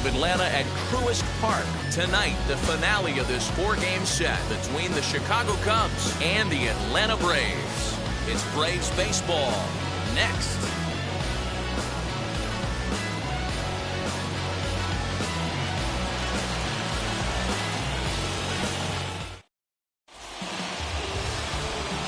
of Atlanta at Truist Park. Tonight, the finale of this 4-game set between the Chicago Cubs and the Atlanta Braves. It's Braves baseball next.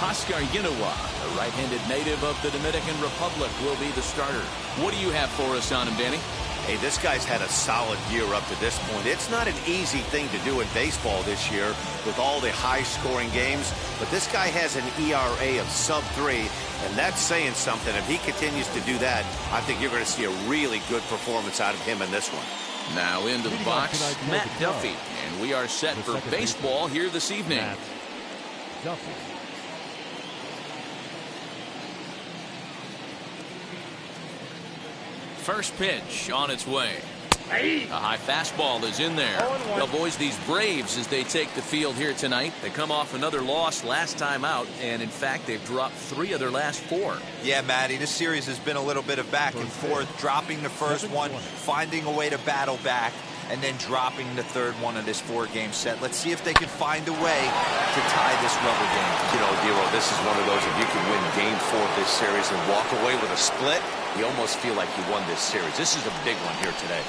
Oscar Yinoa, a right-handed native of the Dominican Republic, will be the starter. What do you have for us on him, Danny? Hey, this guy's had a solid year up to this point. It's not an easy thing to do in baseball this year with all the high-scoring games, but this guy has an ERA of sub-3, and that's saying something. If he continues to do that, I think you're going to see a really good performance out of him in this one. Now into the box, Matt Duffy, and we are set for baseball here this evening. Matt Duffy. First pitch on its way. A high fastball is in there. Well, boys, these Braves, as they take the field here tonight, they come off another loss last time out, and in fact, they've dropped 3 of their last 4. Yeah, Matty, this series has been a little bit of back and forth, dropping the first one, finding a way to battle back, and then dropping the third one of this 4-game set. Let's see if they can find a way to tie this rubber game. You know, Dero, this is one of those, if you can win Game 4 of this series and walk away with a split, you almost feel like you won this series. This is a big one here today.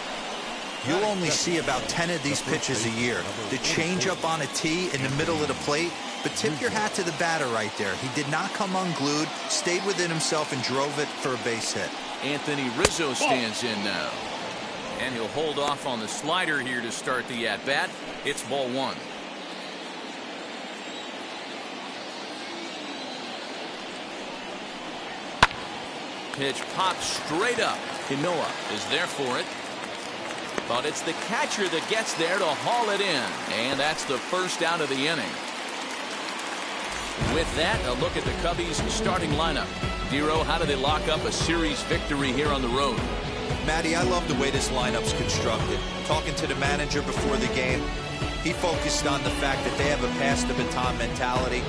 You'll only see about 10 of these pitches a year. The changeup on a tee in the middle of the plate, but tip your hat to the batter right there. He did not come unglued, stayed within himself, and drove it for a base hit. Anthony Rizzo stands in now. And he'll hold off on the slider here to start the at-bat. It's ball 1. Pitch pops straight up. Ynoa is there for it. But it's the catcher that gets there to haul it in. And that's the first out of the inning. With that, a look at the Cubbies' starting lineup. Dero, how do they lock up a series victory here on the road? Matty, I love the way this lineup's constructed. Talking to the manager before the game, he focused on the fact that they have a pass-the-baton mentality.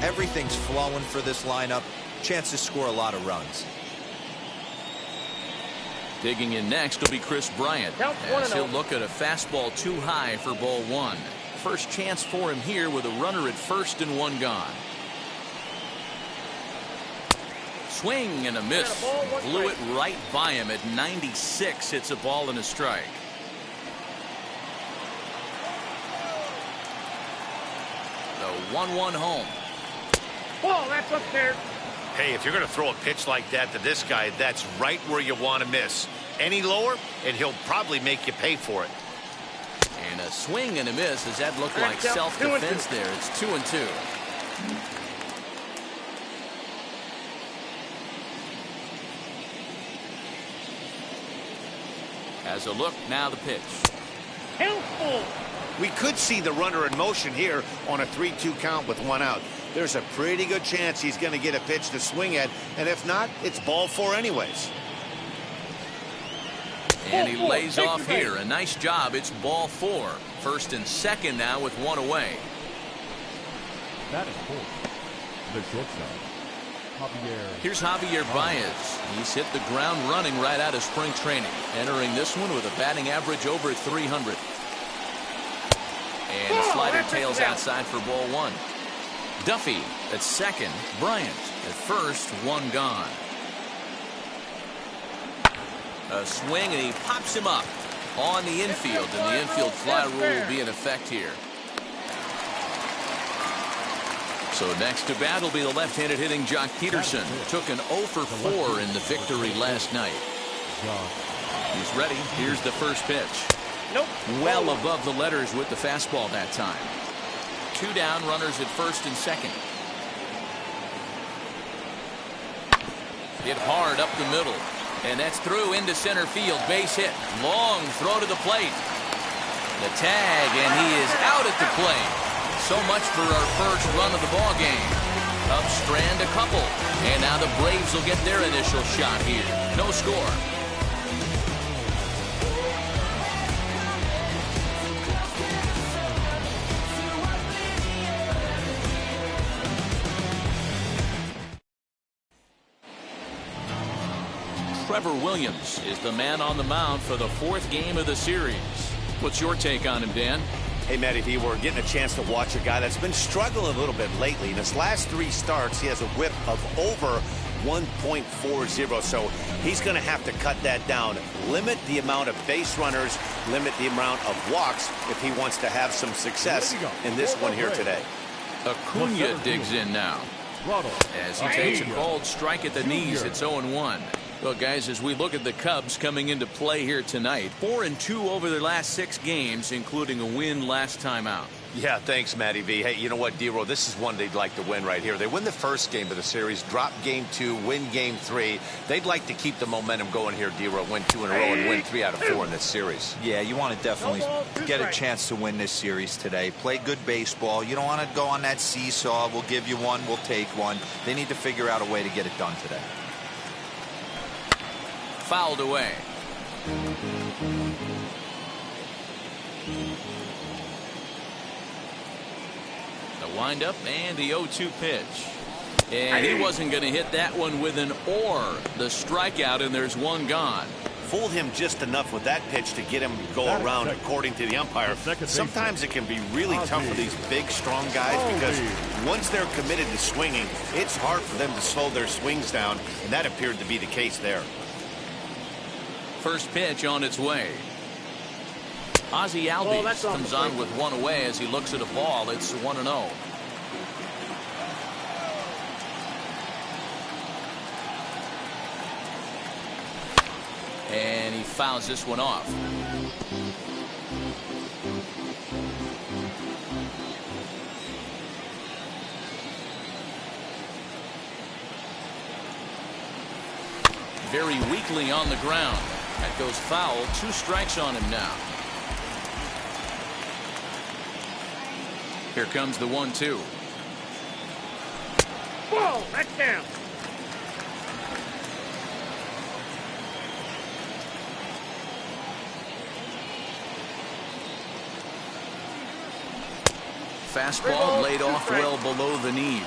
Everything's flowing for this lineup. Chance to score a lot of runs. Digging in next will be Chris Bryant, as he'll look at a fastball too high for ball 1. First chance for him here with a runner at first and 1 gone. Swing and a miss. Blew it right by him at 96. It's a ball and a strike. The 1-1 home. Ball, that's up there. Hey, if you're going to throw a pitch like that to this guy, that's right where you want to miss. Any lower, and he'll probably make you pay for it. And a swing and a miss. Does that look like self-defense there? It's 2-2. As a look, now the pitch. Helpful. We could see the runner in motion here on a 3-2 count with 1 out. There's a pretty good chance he's going to get a pitch to swing at, and if not, it's ball 4 anyways. And he lays off here. A nice job. It's ball 4. First and second now with 1 away. That is cool. The shortstop, Javier. Here's Javier Baez. He's hit the ground running right out of spring training, entering this one with a batting average over 300. And the slider tails outside for ball 1. Duffy at second. Bryant at first. 1 gone. A swing, and he pops him up on the infield, and the infield fly rule will be in effect here. So next to bat will be the left-handed hitting Joc Pederson. Took an 0 for 4 in the victory last night. He's ready. Here's the first pitch. Well above the letters with the fastball that time. 2 down, runners at first and second. Hit hard up the middle. And that's through into center field. Base hit. Long throw to the plate. The tag, and he is out at the plate. So much for our first run of the ball game. Cubs strand a couple. And now the Braves will get their initial shot here. No score. Trevor Williams is the man on the mound for the 4th game of the series. What's your take on him, Dan? Hey, Matty V, we're getting a chance to watch a guy that's been struggling a little bit lately. In his last 3 starts, he has a whip of over 1.40, so he's going to have to cut that down, limit the amount of base runners, limit the amount of walks if he wants to have some success in this one here today. Acuna digs in now as he takes a called strike at the knees. It's 0-1. Well, guys, as we look at the Cubs coming into play here tonight, 4-2 over their last 6 games, including a win last time out. Yeah, thanks, Matty V. Hey, you know what, D-Row, this is one they'd like to win right here. They win the first game of the series, drop game 2, win game 3. They'd like to keep the momentum going here, D-Row, win 2 in a row and win 3 out of 4 in this series. Yeah, you want to definitely get a chance to win this series today. Play good baseball. You don't want to go on that seesaw. We'll give you one, we'll take one. They need to figure out a way to get it done today. Fouled away. The windup and the 0-2 pitch. And he wasn't going to hit that one with an or. The strikeout, and there's one gone. Fooled him just enough with that pitch to get him to go around, according to the umpire. Sometimes it can be really tough for these big, strong guys because once they're committed to swinging, it's hard for them to slow their swings down, and that appeared to be the case there. First pitch on its way. Ozzie Albies comes on with one away as he looks at a ball. It's 1-0. And he fouls this one off. Very weakly on the ground. That goes foul. 2 strikes on him now. Here comes the 1-2. Whoa, that's down. Fastball laid off well below the knees.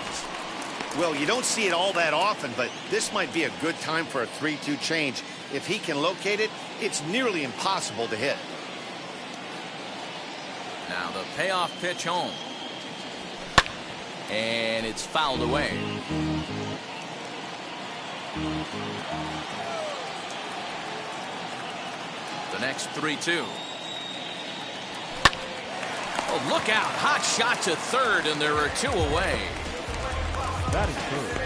Well, you don't see it all that often, but this might be a good time for a 3-2 change. If he can locate it, it's nearly impossible to hit. Now the payoff pitch home. And it's fouled away. The next 3-2. Oh, look out. Hot shot to third, and there are 2 away. That is good.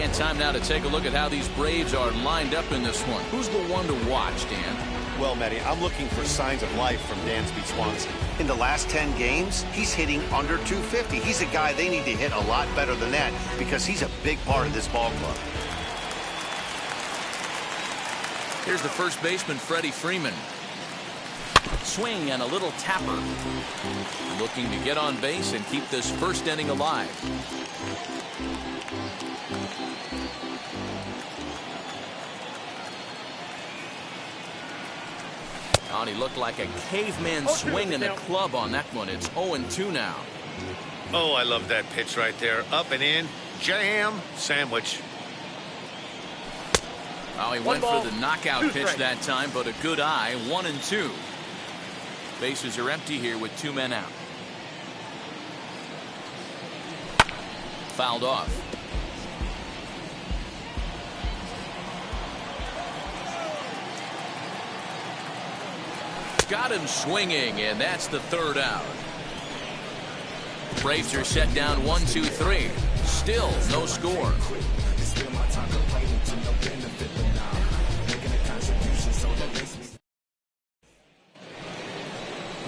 And time now to take a look at how these Braves are lined up in this one. Who's the one to watch, Dan? Well, Matty, I'm looking for signs of life from Dansby Swanson. In the last 10 games, he's hitting under 250. He's a guy they need to hit a lot better than that because he's a big part of this ball club. Here's the first baseman, Freddie Freeman. Swing and a little tapper. Looking to get on base and keep this first inning alive. Oh, he looked like a caveman swinging a club on that one. It's 0-2 now. Oh, I love that pitch right there. Up and in. Jam. Sandwich. Oh, he went for the knockout pitch that time, but a good eye. 1-2. Bases are empty here with 2 men out. Fouled off. Got him swinging, and that's the 3rd out. Braves are set down 1-2-3. Still no score.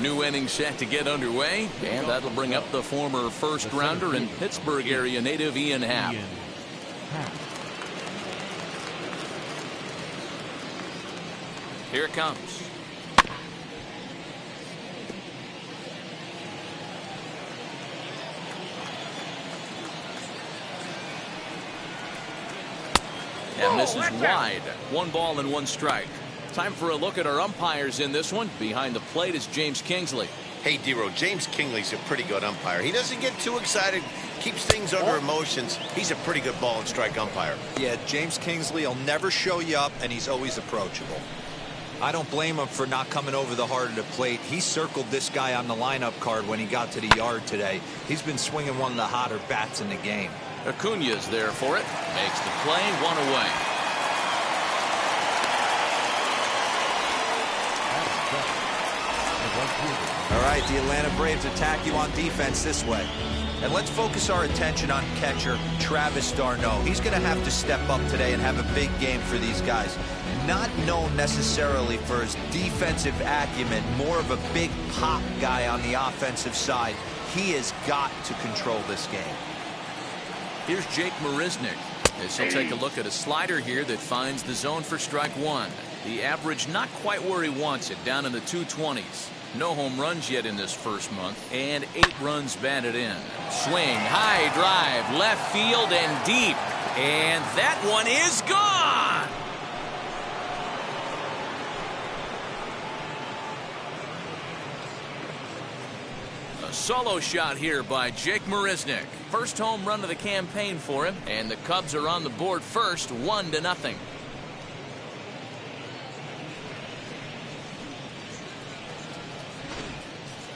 New inning set to get underway, and that'll bring up the former first rounder and Pittsburgh area native Ian Happ. Here it comes. And this is wide. 1 ball and 1 strike. Time for a look at our umpires in this one. Behind the plate is James Kingsley. Hey, D-Row, James Kingley's a pretty good umpire. He doesn't get too excited, keeps things under emotions. He's a pretty good ball and strike umpire. Yeah, James Kingsley will never show you up, and he's always approachable. I don't blame him for not coming over the heart of the plate. He circled this guy on the lineup card when he got to the yard today. He's been swinging one of the hotter bats in the game. Acuna's there for it. Makes the play, one away. All right, the Atlanta Braves attack you on defense this way. And let's focus our attention on catcher Travis d'Arnaud. He's going to have to step up today and have a big game for these guys. Not known necessarily for his defensive acumen, more of a big pop guy on the offensive side. He has got to control this game. Here's Jake Marisnick. As he'll take a look at a slider here that finds the zone for strike one. The average not quite where he wants it, down in the 220s. No home runs yet in this first month, and 8 runs batted in. Swing, high drive, left field and deep. And that one is gone! A solo shot here by Jake Marisnick. First home run of the campaign for him, and the Cubs are on the board first, 1-0.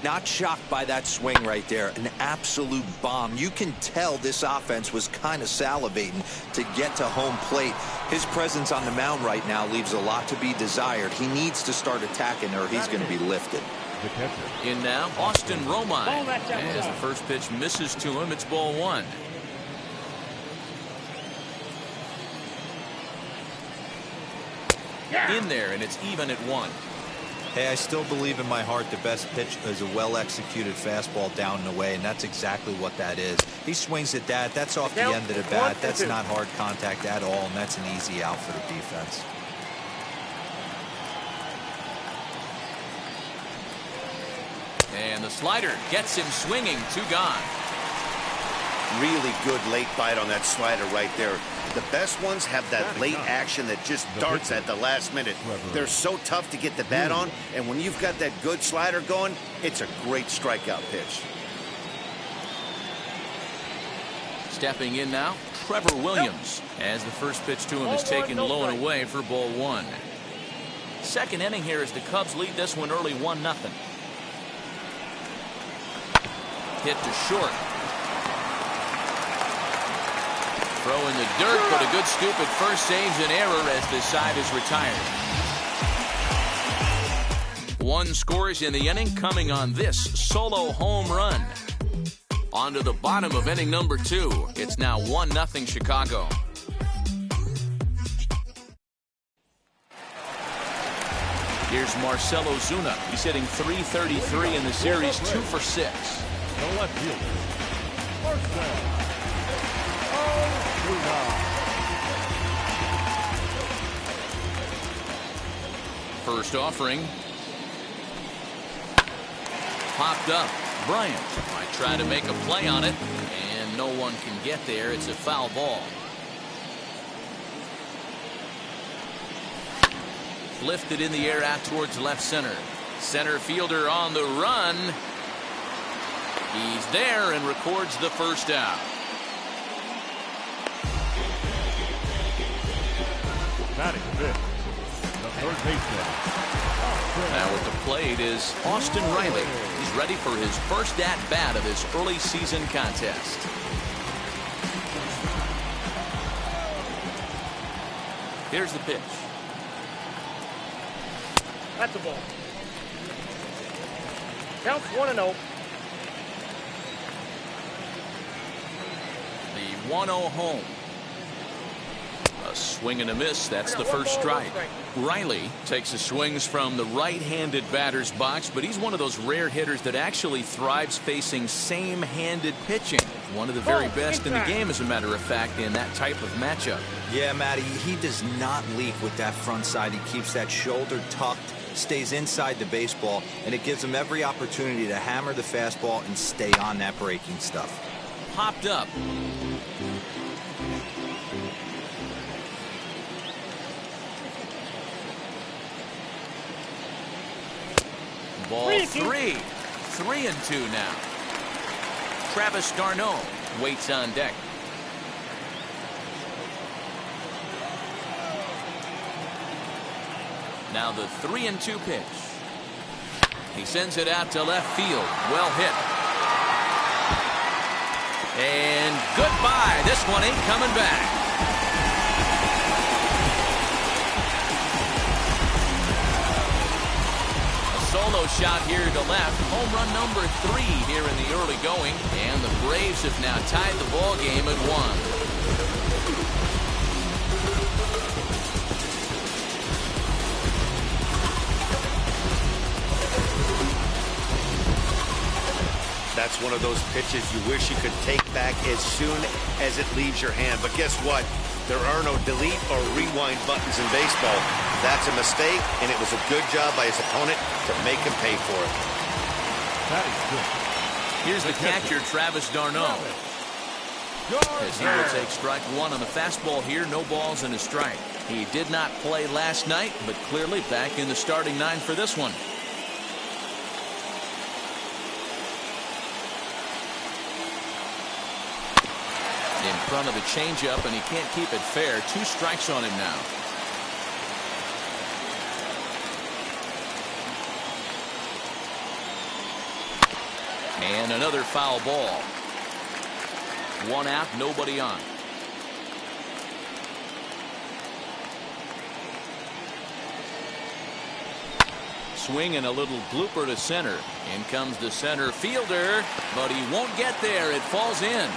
Not shocked by that swing right there. An absolute bomb. You can tell this offense was kind of salivating to get to home plate. His presence on the mound right now leaves a lot to be desired. He needs to start attacking or he's going to be lifted. In now, Austin Romine. As the first pitch misses to him, it's ball one. In there, and it's even at 1. Hey, I still believe in my heart the best pitch is a well-executed fastball down and away, and that's exactly what that is. He swings at that. That's off the end of the bat. That's not hard contact at all, and that's an easy out for the defense. And the slider gets him swinging, 2 gone. Really good late bite on that slider right there. The best ones have that late action that just darts at the last minute. They're so tough to get the bat on, and when you've got that good slider going, it's a great strikeout pitch. Stepping in now, Trevor Williams, as the first pitch to him is taken low and away for ball 1. Second inning here as the Cubs lead this one early, 1-0. Hit to short. Throw in the dirt, but a good scoop at first saves an error as this side is retired. 1 scores in the inning coming on this solo home run. On to the bottom of inning number 2. It's now 1-0 Chicago. Here's Marcell Ozuna. He's hitting .333 in the series, 2 for 6. The left fielder, Marcell Ozuna. First offering. Popped up. Bryant might try to make a play on it, and no one can get there. It's a foul ball. Lifted in the air out towards left center. Center fielder on the run. He's there and records the first out. Batting fifth, the third baseman. Now at the plate is Austin Riley. He's ready for his first at-bat of this early season contest. Here's the pitch. That's a ball. Counts 1-0. The 1-0 home. A swing and a miss. That's the first strike. Riley takes his swings from the right-handed batter's box, but he's one of those rare hitters that actually thrives facing same-handed pitching. One of the very best in the game, as a matter of fact, in that type of matchup. Yeah, Matty, he does not leak with that front side. He keeps that shoulder tucked, stays inside the baseball, and it gives him every opportunity to hammer the fastball and stay on that breaking stuff. Popped up. Ball 3. 3-2 now. Travis d'Arnaud waits on deck. Now the 3-2 pitch. He sends it out to left field. Well hit. And goodbye. This one ain't coming back. A solo shot here to left. Home run number 3 here in the early going. And the Braves have now tied the ball game at 1. That's one of those pitches you wish you could take back as soon as it leaves your hand. But guess what? There are no delete or rewind buttons in baseball. That's a mistake, and it was a good job by his opponent to make him pay for it. That is good. Here's the catcher, Travis d'Arnaud. As he will take strike 1 on the fastball here. No balls and a strike. He did not play last night, but clearly back in the starting 9 for this one. In front of the changeup, and he can't keep it fair. 2 strikes on him now. And another foul ball. 1 out, nobody on. Swing and a little blooper to center. In comes the center fielder, but he won't get there. It falls in.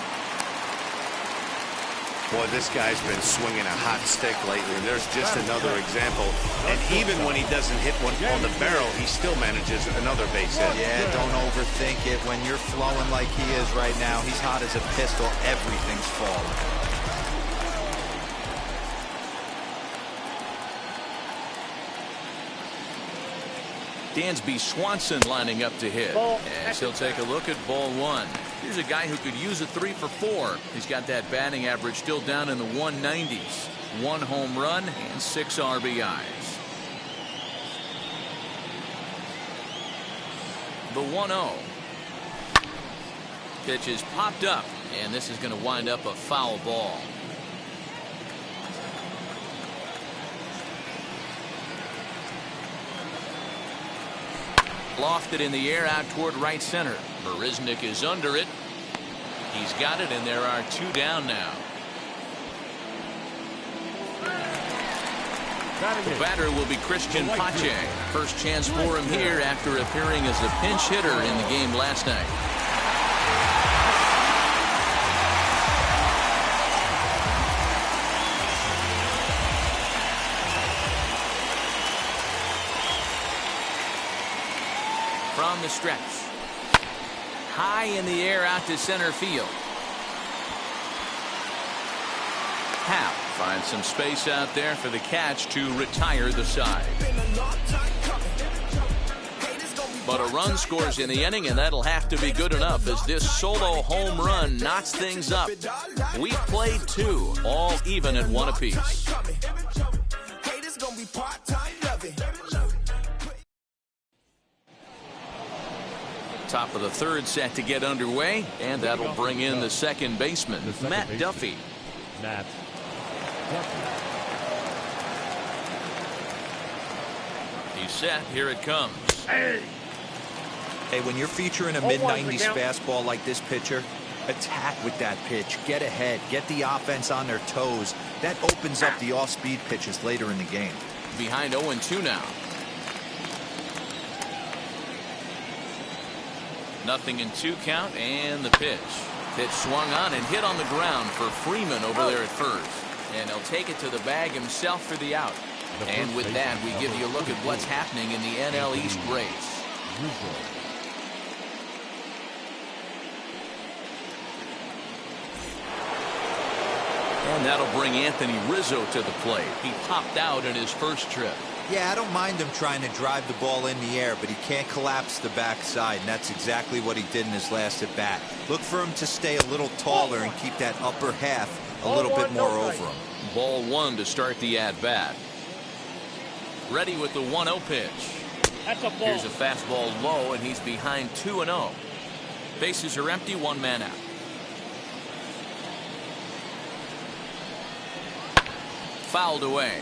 Boy, this guy's been swinging a hot stick lately. There's just another example. And even when he doesn't hit one on the barrel, he still manages another base hit. Yeah, don't overthink it. When you're flowing like he is right now, he's hot as a pistol. Everything's falling. Dansby Swanson lining up to hit. As he'll take a look at ball 1. Here's a guy who could use a 3 for 4. He's got that batting average still down in the 190s. 1 home run and 6 RBIs. The 1-0. Pitch is popped up, and this is going to wind up a foul ball. Lofted in the air out toward right center. Marisnick is under it. He's got it, and there are 2 down now. The batter will be Christian Pache. First chance for him here after appearing as a pinch hitter in the game last night. From the stretch. High in the air out to center field. Happ finds some space out there for the catch to retire the side. But a run scores in the inning, and that'll have to be good enough as this solo home run knocks things up. We've played 2, all even at 1 apiece. Top of the 3rd set to get underway, and that'll bring in the second baseman, Matt Duffy. Matt Duffy. He's set. Here it comes. Hey, when you're featuring a mid-90s fastball like this pitcher, attack with that pitch. Get ahead. Get the offense on their toes. That opens up the off-speed pitches later in the game. Behind 0-2 now. Nothing in 2 count, and the pitch. Pitch swung on and hit on the ground for Freeman over there at first. And he'll take it to the bag himself for the out. And with that, we give you a look at what's happening in the NL East race. And that'll bring Anthony Rizzo to the plate. He popped out in his first trip. Yeah, I don't mind him trying to drive the ball in the air, but he can't collapse the backside, and that's exactly what he did in his last at-bat. Look for him to stay a little taller and keep that upper half a little bit more over him. Ball 1 to start the at-bat. Ready with the 1-0 pitch. That's a ball. Here's a fastball low, and he's behind 2-0. Bases are empty, 1 man out. fouled away.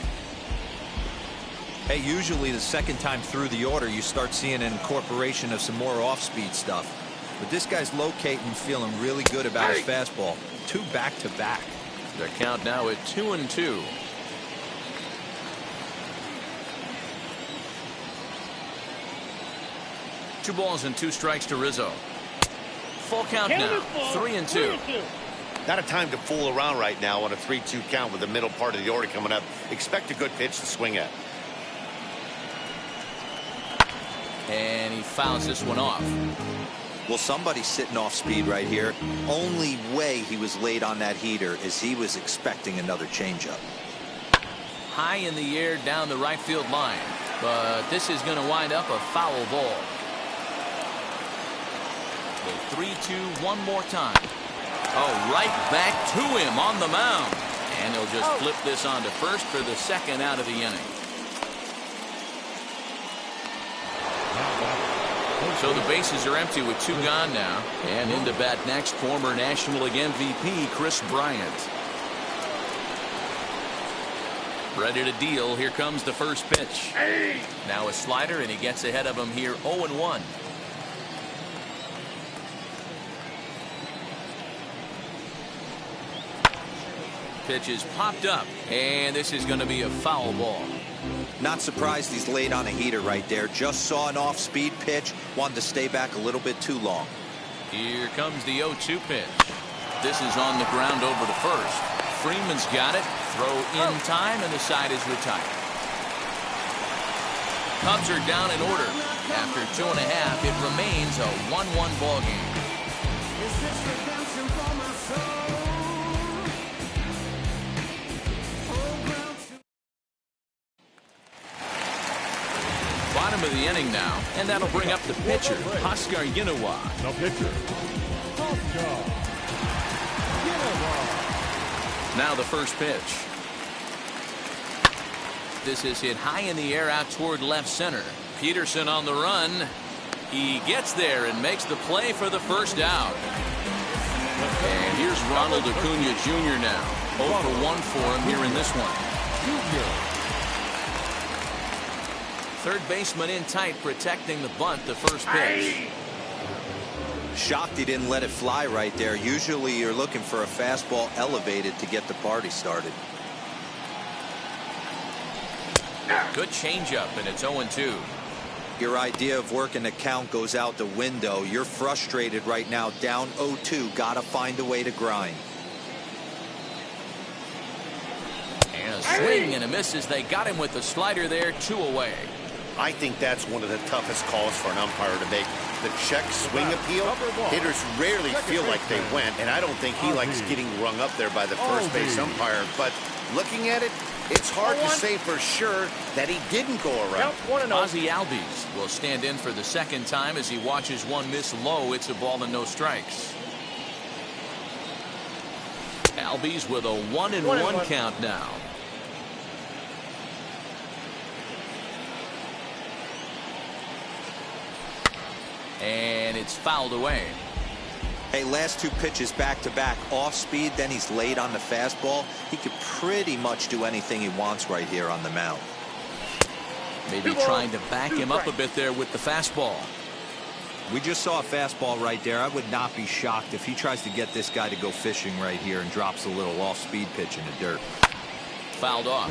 Hey, usually the second time through the order, you start seeing an incorporation of some more off-speed stuff. But this guy's locating and feeling really good about his fastball. 2 back-to-back. The count now at 2-2. Two balls and 2 strikes to Rizzo. Full count now. 3-2. Not a time to fool around right now on a 3-2 count with the middle part of the order coming up. Expect a good pitch to swing at. And he fouls this one off. Well, somebody's sitting off speed right here. Only way he was late on that heater is he was expecting another changeup. High in the air down the right field line. But this is going to wind up a foul ball. The 3-2 one more time. Oh, right back to him on the mound. And he'll just flip this on to first for the second out of the inning. So the bases are empty with 2 gone now. And into bat next, former National League MVP Kris Bryant. Ready to deal. Here comes the first pitch. Now a slider, and he gets ahead of him here 0-1. Pitch is popped up, and this is going to be a foul ball. Not surprised he's late on a heater right there. Just saw an off-speed pitch. Wanted to stay back a little bit too long. Here comes the 0-2 pitch. This is on the ground over to first. Freeman's got it. Throw in time, and the side is retired. Cubs are down in order. After 2.5, it remains a 1-1 ball game. Bottom of the inning now, and that'll bring up the pitcher, Huascar Ynoa. The pitcher, Huascar Ynoa. Now the first pitch. This is hit high in the air out toward left center. Peterson on the run. He gets there and makes the play for the first out. And here's Ronald Acuna Jr. now. 0-for-1 for him here in this one. Third baseman in tight, protecting the bunt, the first pitch. Shocked he didn't let it fly right there. Usually you're looking for a fastball elevated to get the party started. Good changeup, and it's 0-2. Your idea of working the count goes out the window. You're frustrated right now, down 0-2. Gotta find a way to grind. And a swing and a miss as they got him with the slider there, 2 away. I think that's one of the toughest calls for an umpire to make. The check swing appeal, hitters rarely feel like they went, and I don't think he likes getting rung up there by the first base umpire. But looking at it, it's hard to say for sure that he didn't go around. Ozzie Albies will stand in for the second time as he watches one miss low. It's a ball and no strikes. Albies with a 1-1 count now. And it's fouled away. Hey, last 2 pitches back-to-back off speed, then he's late on the fastball. He could pretty much do anything he wants right here on the mound. Maybe trying to back him up a bit there with the fastball. We just saw a fastball right there. I would not be shocked if he tries to get this guy to go fishing right here and drops a little off-speed pitch in the dirt. Fouled off.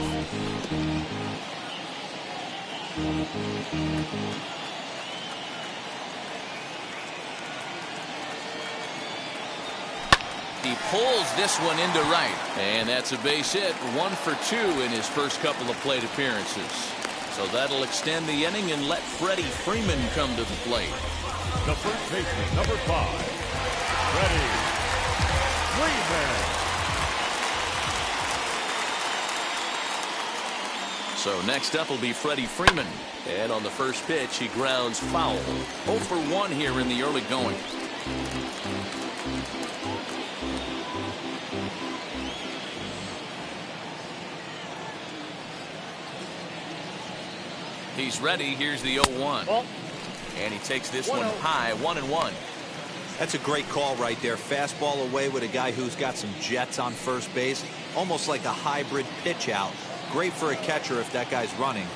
He pulls this one into right, and that's a base hit. 1 for 2 in his first couple of plate appearances. So that'll extend the inning and let Freddie Freeman come to the plate. The first baseman, number 5, Freddie Freeman. So next up will be Freddie Freeman. And on the first pitch, he grounds foul. 0 for 1 here in the early going. He's ready. Here's the 0-1. And he takes this one high, 1-1. That's a great call right there. Fastball away with a guy who's got some jets on first base. Almost like a hybrid pitch out. Great for a catcher if that guy's running.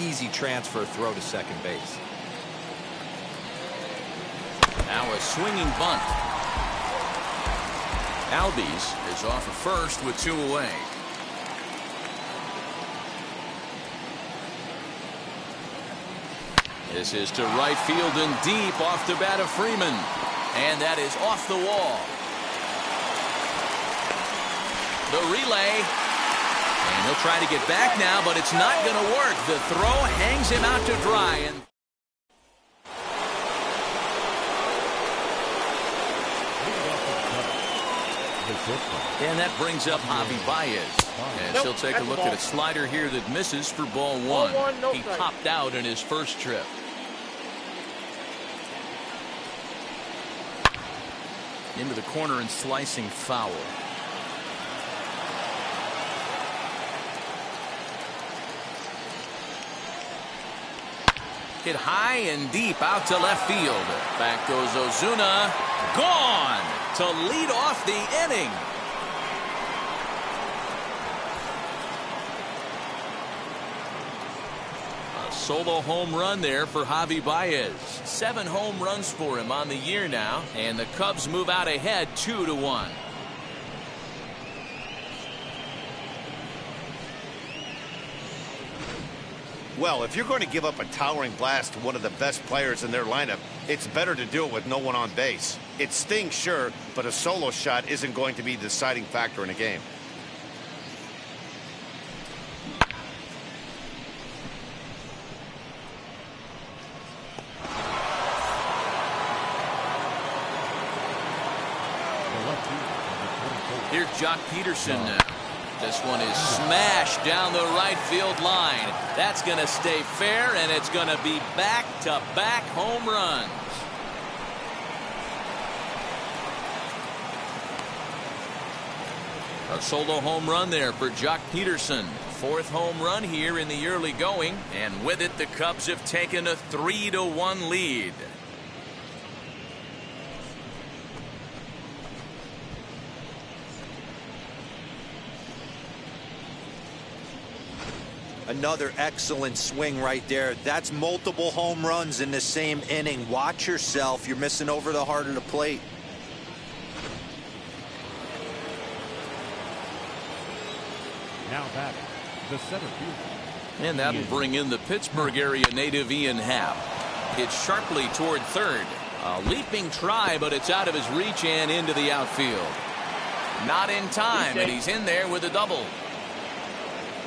Easy transfer throw to second base. Now a swinging bunt. Albies is off of first with 2 away. This is to right field and deep off the bat of Freeman. And that is off the wall. The relay. And he'll try to get back now, but it's not going to work. The throw hangs him out to dry. And that brings up Javi Baez. And she'll take a look at a slider here that misses for ball 1. He popped out in his first trip. Into the corner and slicing foul. Hit high and deep out to left field. Back goes Ozuna. Gone to lead off the inning. A solo home run there for Javi Baez. 7 home runs for him on the year now, and the Cubs move out ahead 2-1. Well, if you're going to give up a towering blast to one of the best players in their lineup, it's better to do it with no one on base. It stings, sure, but a solo shot isn't going to be the deciding factor in a game. Here's Jock Peterson now. This one is smashed down the right field line. That's going to stay fair, and it's going to be back-to-back home runs. A solo home run there for Jock Peterson. 4th home run here in the early going, and with it the Cubs have taken a 3-1 lead. Another excellent swing right there. That's multiple home runs in the same inning. Watch yourself. You're missing over the heart of the plate. Now back, the center field. And that'll bring in the Pittsburgh area native Ian Happ. Hits sharply toward third. A leaping try, but it's out of his reach and into the outfield. Not in time, and he's in there with a double.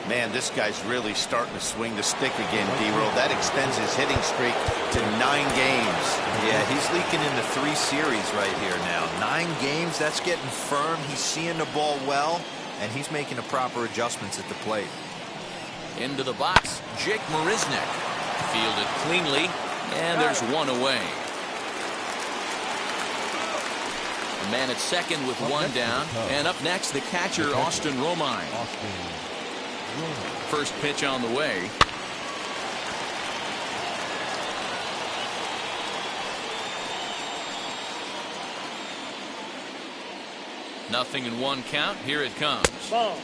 Man, this guy's really starting to swing the stick again, D-Roll. That extends his hitting streak to 9 games. Yeah, he's leaking into 3 series right here now. 9 games, that's getting firm. He's seeing the ball well, and he's making the proper adjustments at the plate. Into the box, Jake Marisnick. Fielded cleanly, and there's 1 away. A man at second with 1 down. And up next, the catcher, Austin Romine. First pitch on the way. Nothing in 1 count. Here it comes. Ball.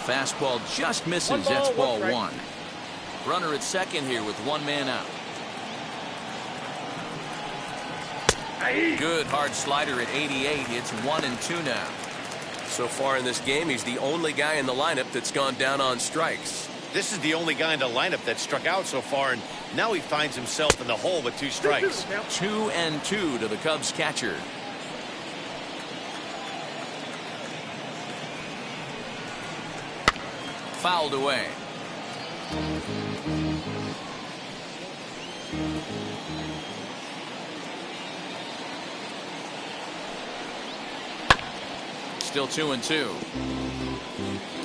Fastball just misses. That's ball 1. Runner at second here with 1 man out. Good hard slider at 88. It's 1-2 now. So far in this game, he's the only guy in the lineup that's gone down on strikes. This is the only guy in the lineup that struck out so far, and now he finds himself in the hole with 2 strikes. 2-2 to the Cubs catcher. Fouled away. Still 2-2.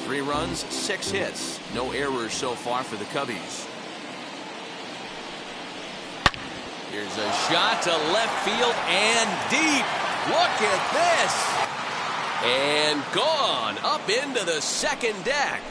3 runs, 6 hits. No errors so far for the Cubbies. Here's a shot to left field and deep. Look at this. And gone up into the second deck.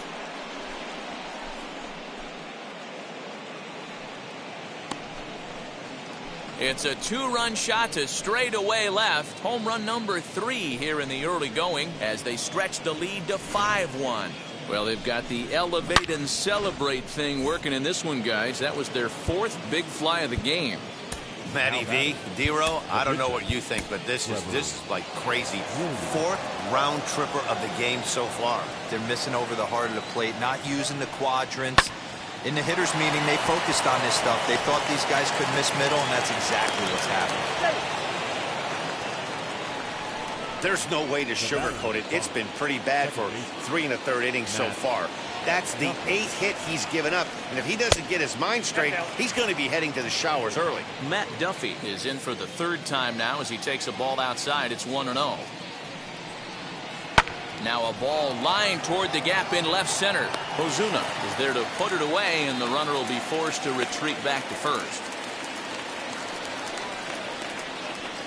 It's a 2-run shot to straightaway left. Home run number 3 here in the early going as they stretch the lead to 5-1. Well, they've got the elevate and celebrate thing working in this one, guys. That was their 4th big fly of the game. Matty V, D-Row, I don't know what you think, but this is like crazy. 4th round tripper of the game so far. They're missing over the heart of the plate, not using the quadrants. In the hitters meeting, they focused on this stuff. They thought these guys could miss middle, and that's exactly what's happening. There's no way to sugarcoat it. It's been pretty bad for 3 1/3 innings so far. That's the 8th hit he's given up. And if he doesn't get his mind straight, he's going to be heading to the showers early. Matt Duffy is in for the 3rd time now as he takes a ball outside. It's 1-0. Now a ball lined toward the gap in left center. Ozuna is there to put it away, and the runner will be forced to retreat back to first.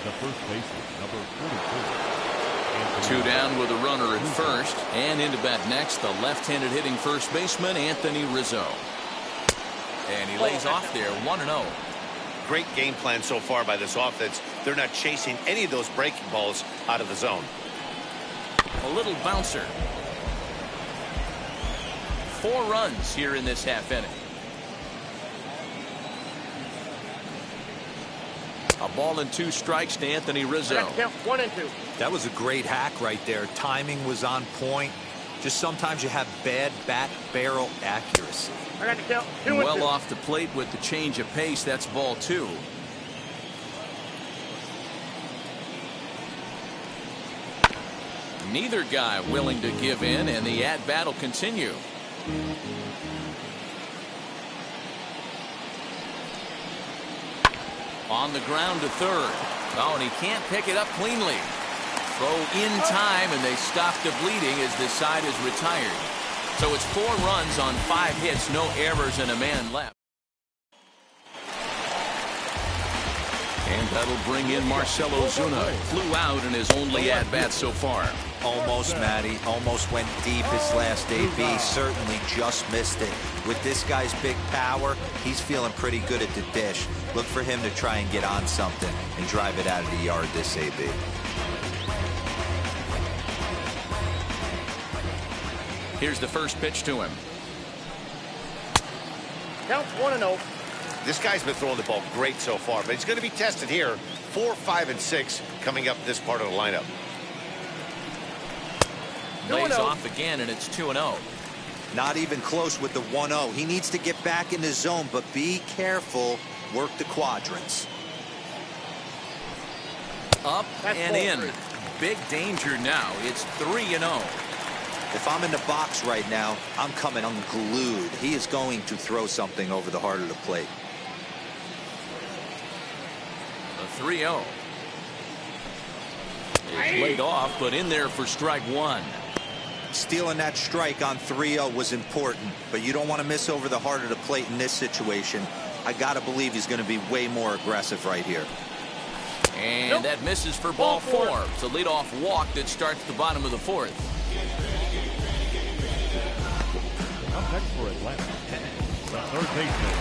The first baseman, number 44. 2 down with a runner at first, and into bat next, the left-handed hitting first baseman, Anthony Rizzo. And he lays off there, 1-0. Great game plan so far by this offense. They're not chasing any of those breaking balls out of the zone. A little bouncer. 4 runs here in this half inning. A ball and 2 strikes to Anthony Rizzo. Count 1 and 2. That was a great hack right there. Timing was on point. Just sometimes you have bad bat barrel accuracy. I got to count 2 and 2. Well off the plate with the change of pace. That's ball 2. Neither guy willing to give in, and the at-bat will continue. On the ground to third. Oh, and he can't pick it up cleanly. Throw in time, and they stop the bleeding as this side is retired. So it's 4 runs on 5 hits, no errors, and a man left. And that'll bring in Marcell Ozuna. Flew out in his only at-bat so far. Almost, Matty. Almost went deep his last AB. Certainly just missed it. With this guy's big power, he's feeling pretty good at the dish. Look for him to try and get on something and drive it out of the yard this AB. Here's the first pitch to him. Counts 1-0. This guy's been throwing the ball great so far, but he's going to be tested here. 4, 5, and 6 coming up this part of the lineup. Lays off again, and it's 2-0. Not even close with the 1-0. He needs to get back in the zone, but be careful. Work the quadrants. Up That's and ball in. 3. Big danger now. It's 3-0. If I'm in the box right now, I'm coming unglued. He is going to throw something over the heart of the plate. The 3-0. Is laid off, but in there for strike 1. Stealing that strike on 3-0 was important, but you don't want to miss over the heart of the plate in this situation. I got to believe he's going to be way more aggressive right here. And that misses for ball 4. It's a leadoff walk that starts the bottom of the 4th. Up next for Atlanta, the third baseman.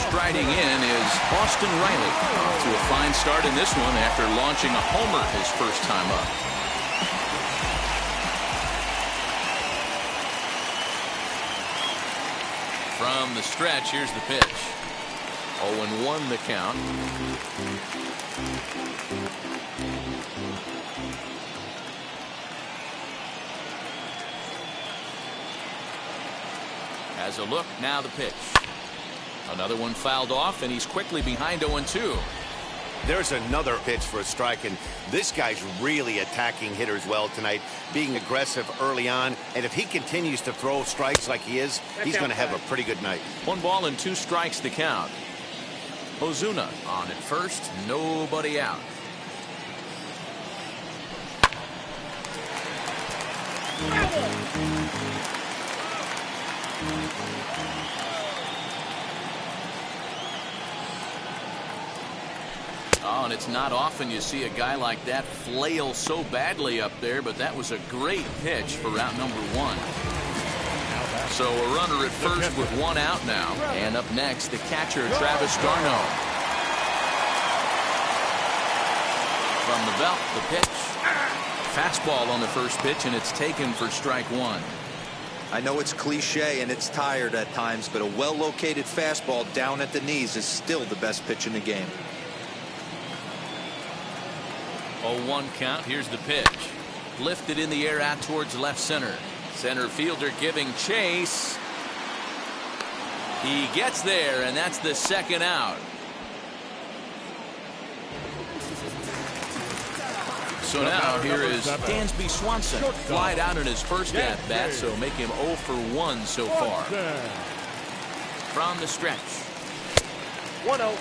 Striding in is Austin Riley. Off to a fine start in this one after launching a homer his first time up. From the stretch, here's the pitch. 0-1 the count. Has a look, now the pitch. Another one fouled off, and he's quickly behind 0-2. There's another pitch for a strike, and this guy's really attacking hitters well tonight, being aggressive early on. And if he continues to throw strikes like he is, he's going to have a pretty good night. 1 ball and 2 strikes the count. Ozuna on at first, nobody out. Oh, and it's not often you see a guy like that flail so badly up there, but that was a great pitch for route number 1. So a runner at first with 1 out now. And up next, the catcher, Travis d'Arnaud. From the belt, the pitch. Fastball on the first pitch, and it's taken for strike 1. I know it's cliche and it's tired at times, but a well-located fastball down at the knees is still the best pitch in the game. 0-1 count. Here's the pitch. Lifted in the air out towards left center. Center fielder giving chase. He gets there, and that's the second out. So now here is Dansby Swanson. Flied out in his first at-bat, so make him 0 for 1 so far. From the stretch. 1-0.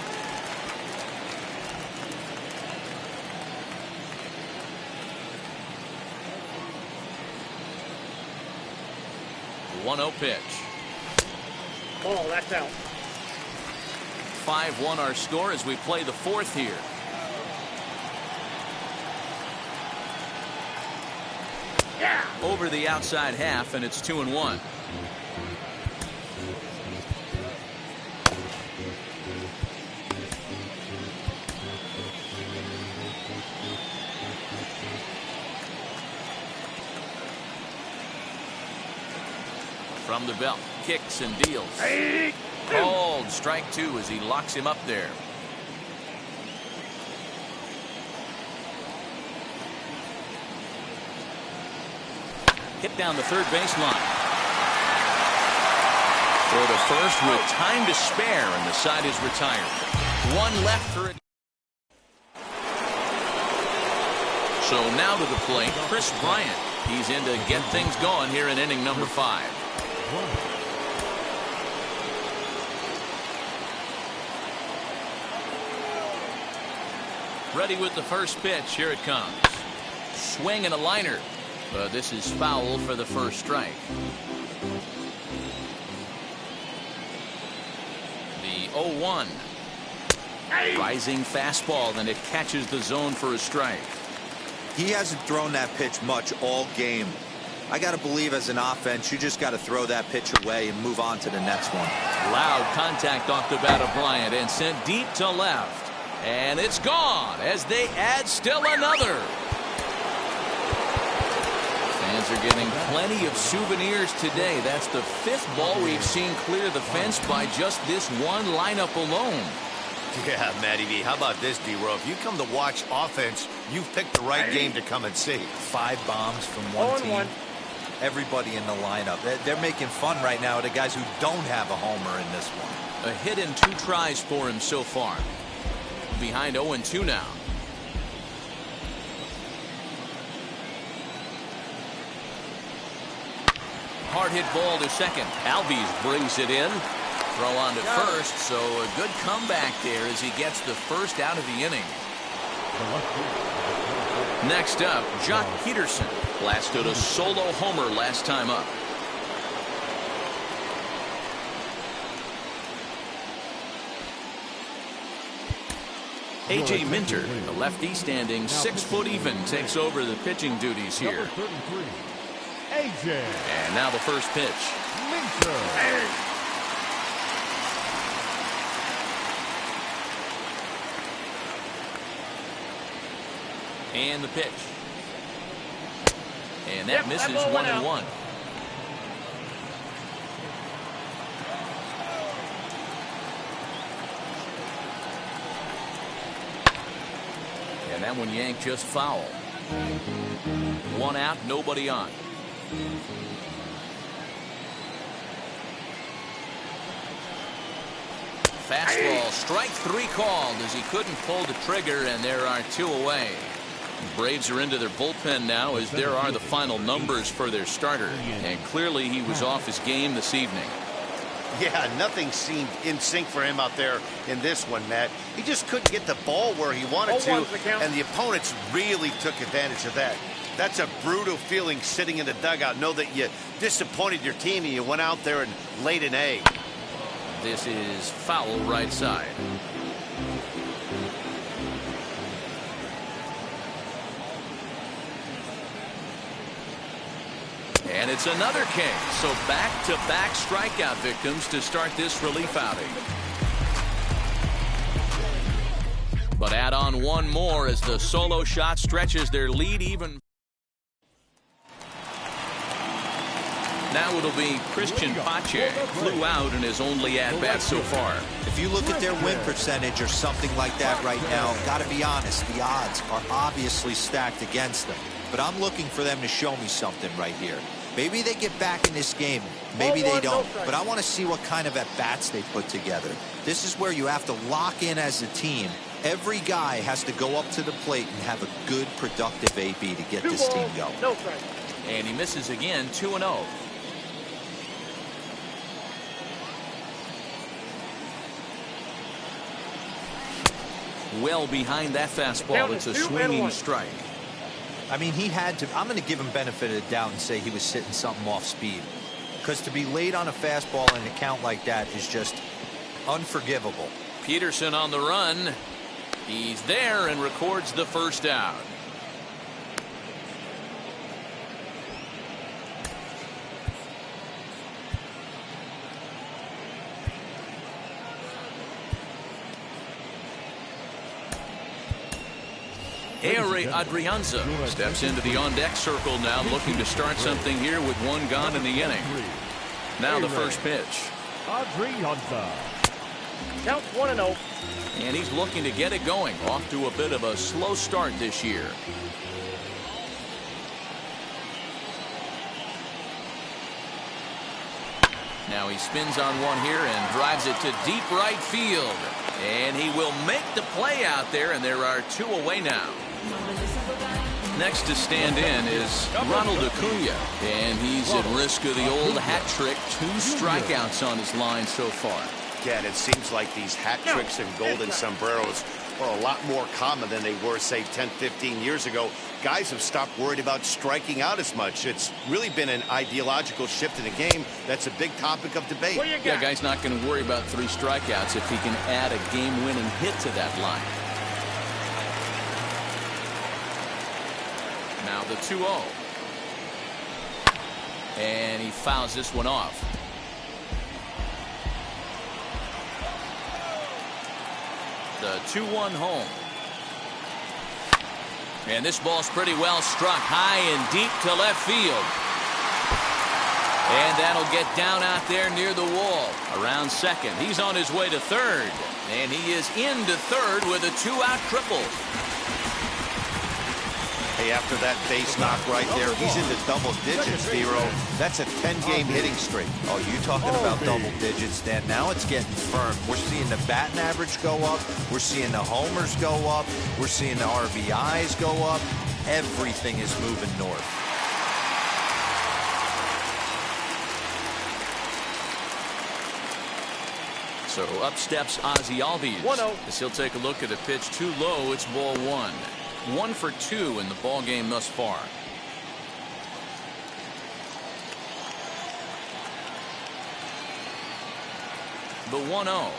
The 1-0 pitch. Ball, that's out. 5-1 our score as we play the fourth here. Yeah. Over the outside half, and it's 2-1. From the belt, kicks and deals. Called strike 2 as he locks him up there. Hit down the third baseline. Throw to first with time to spare, and the side is retired. One left for it. So now to the plate, Chris Bryant. He's in to get things going here in inning number 5. Ready with the first pitch. Here it comes. Swing and a liner. But this is foul for the first strike. The 0-1. Rising fastball, and it catches the zone for a strike. He hasn't thrown that pitch much all game. I got to believe as an offense, you just got to throw that pitch away and move on to the next one. Loud contact off the bat of Bryant and sent deep to left. And it's gone as they add still another. Fans are getting plenty of souvenirs today. That's the 5th ball we've seen clear the fence by just this one lineup alone. Yeah, Matty V. How about this, D-Row? If you come to watch offense, you've picked the right game to come and see. 5 bombs from one team. Everybody in the lineup. They're making fun right now of the guys who don't have a homer in this one. A hit and 2 tries for him so far. Behind 0-2 now. Hard hit ball to second. Albies brings it in. Throw on to first, so a good comeback there as he gets the first out of the inning. Next up, Jock Peterson blasted a solo homer last time up. A.J. Minter, the lefty standing 6 foot even, takes over the pitching duties here. A.J. And now the first pitch. Minter. And the pitch. And that misses 1-1. And that one yanked just foul. 1 out, nobody on. Fastball, strike 3 called as he couldn't pull the trigger, and there are 2 away. Braves are into their bullpen now as there are the final numbers for their starter. And clearly he was off his game this evening. Yeah, nothing seemed in sync for him out there in this one, Matt. He just couldn't get the ball where he wanted to, and the opponents really took advantage of that. That's a brutal feeling sitting in the dugout. Know that you disappointed your team and you went out there and laid an egg. This is foul right side. And it's another K. So back-to-back strikeout victims to start this relief outing. But add on one more as the solo shot stretches their lead even. Now it'll be Christian Pache. Flew out in his only at-bat so far. If you look at their win percentage or something like that right now, got to be honest, the odds are obviously stacked against them. But I'm looking for them to show me something right here. Maybe they get back in this game. Maybe they don't. But I want to see what kind of at-bats they put together. This is where you have to lock in as a team. Every guy has to go up to the plate and have a good, productive AB to get this team going. No strike. And he misses again, 2-0. Well behind that fastball. It's a swinging strike. I mean, he had to. I'm going to give him benefit of the doubt and say he was sitting something off speed. Because to be late on a fastball in a count like that is just unforgivable. Peterson on the run. He's there and records the first out. Ehire Adrianza steps into the on-deck circle now, looking to start something here with one gone in the inning. Now the first pitch. Adrianza. Count 1-0. And he's looking to get it going. Off to a bit of a slow start this year. Now he spins on one here and drives it to deep right field. And he will make the play out there, and there are two away now. Next to stand in is Ronald Acuna, and he's at risk of the old hat trick. 2 strikeouts on his line so far. Again, it seems like these hat tricks and golden sombreros are a lot more common than they were, say, 10, 15 years ago. Guys have stopped worried about striking out as much. It's really been an ideological shift in the game. That's a big topic of debate. Yeah, guy's not going to worry about 3 strikeouts if he can add a game-winning hit to that line. Now the 2-0. And he fouls this one off. The 2-1 home. And this ball's pretty well struck high and deep to left field. And that'll get down out there near the wall. Around second. He's on his way to third. And he is into third with a 2-out triple. Hey, after that base knock right there, he's into double digits, Dero. That's a 10-game hitting streak. Oh, you talking about double digits, Dan. Now it's getting firm. We're seeing the batting average go up. We're seeing the homers go up. We're seeing the RBIs go up. Everything is moving north. So up steps Ozzie Albies. 1-0. As he'll take a look at a pitch too low. It's ball 1. 1 for 2 in the ball game thus far. The 1-0.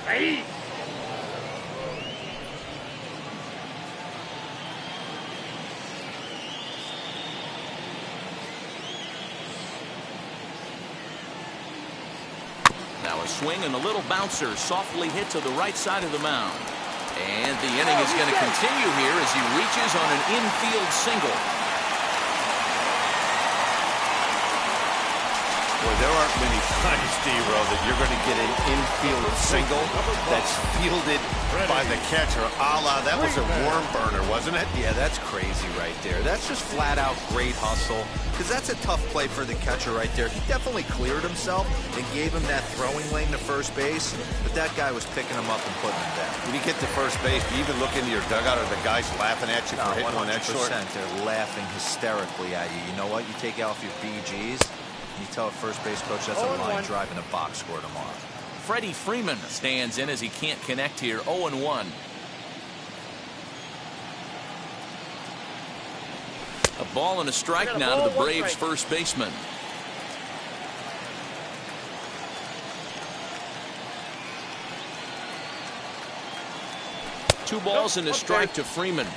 Hey. Now a swing and a little bouncer softly hit to the right side of the mound. And the inning is going to continue here as he reaches on an infield single. Boy, there aren't many times, Dero, that you're going to get an infield single that's fielded by the catcher. That was a worm burner, wasn't it? Yeah, that's crazy right there. That's just flat out great hustle. Because that's a tough play for the catcher right there. He definitely cleared himself and gave him that throwing lane to first base. But that guy was picking him up and putting him down. When you get to first base, do you even look into your dugout? Are the guys laughing at you for hitting one that short? 100%. They're laughing hysterically at you. You know what? You take off your BGs. You tell a first base coach that's a line drive in a box score tomorrow. Freddie Freeman stands in as he can't connect here. 0-1. A ball and a strike now to the Braves first baseman. Two balls and a strike to Freeman.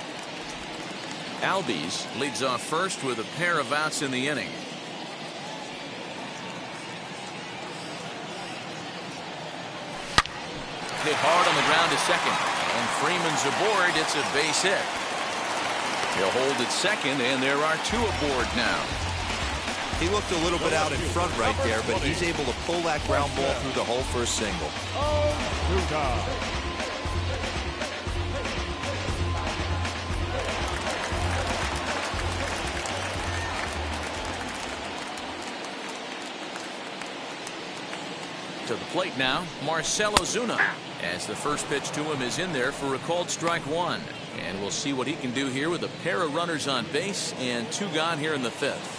Albies leads off first with a pair of outs in the inning. hit hard on the ground to second. And Freeman's aboard. It's a base hit. He'll hold at second, and there are 2 aboard now. He looked a little bit out in front right there, but he's able to pull that ground ball through the hole for a single. To the plate now, Marcell Ozuna, as the first pitch to him is in there for a called strike 1. And we'll see what he can do here with a pair of runners on base and 2 gone here in the 5th.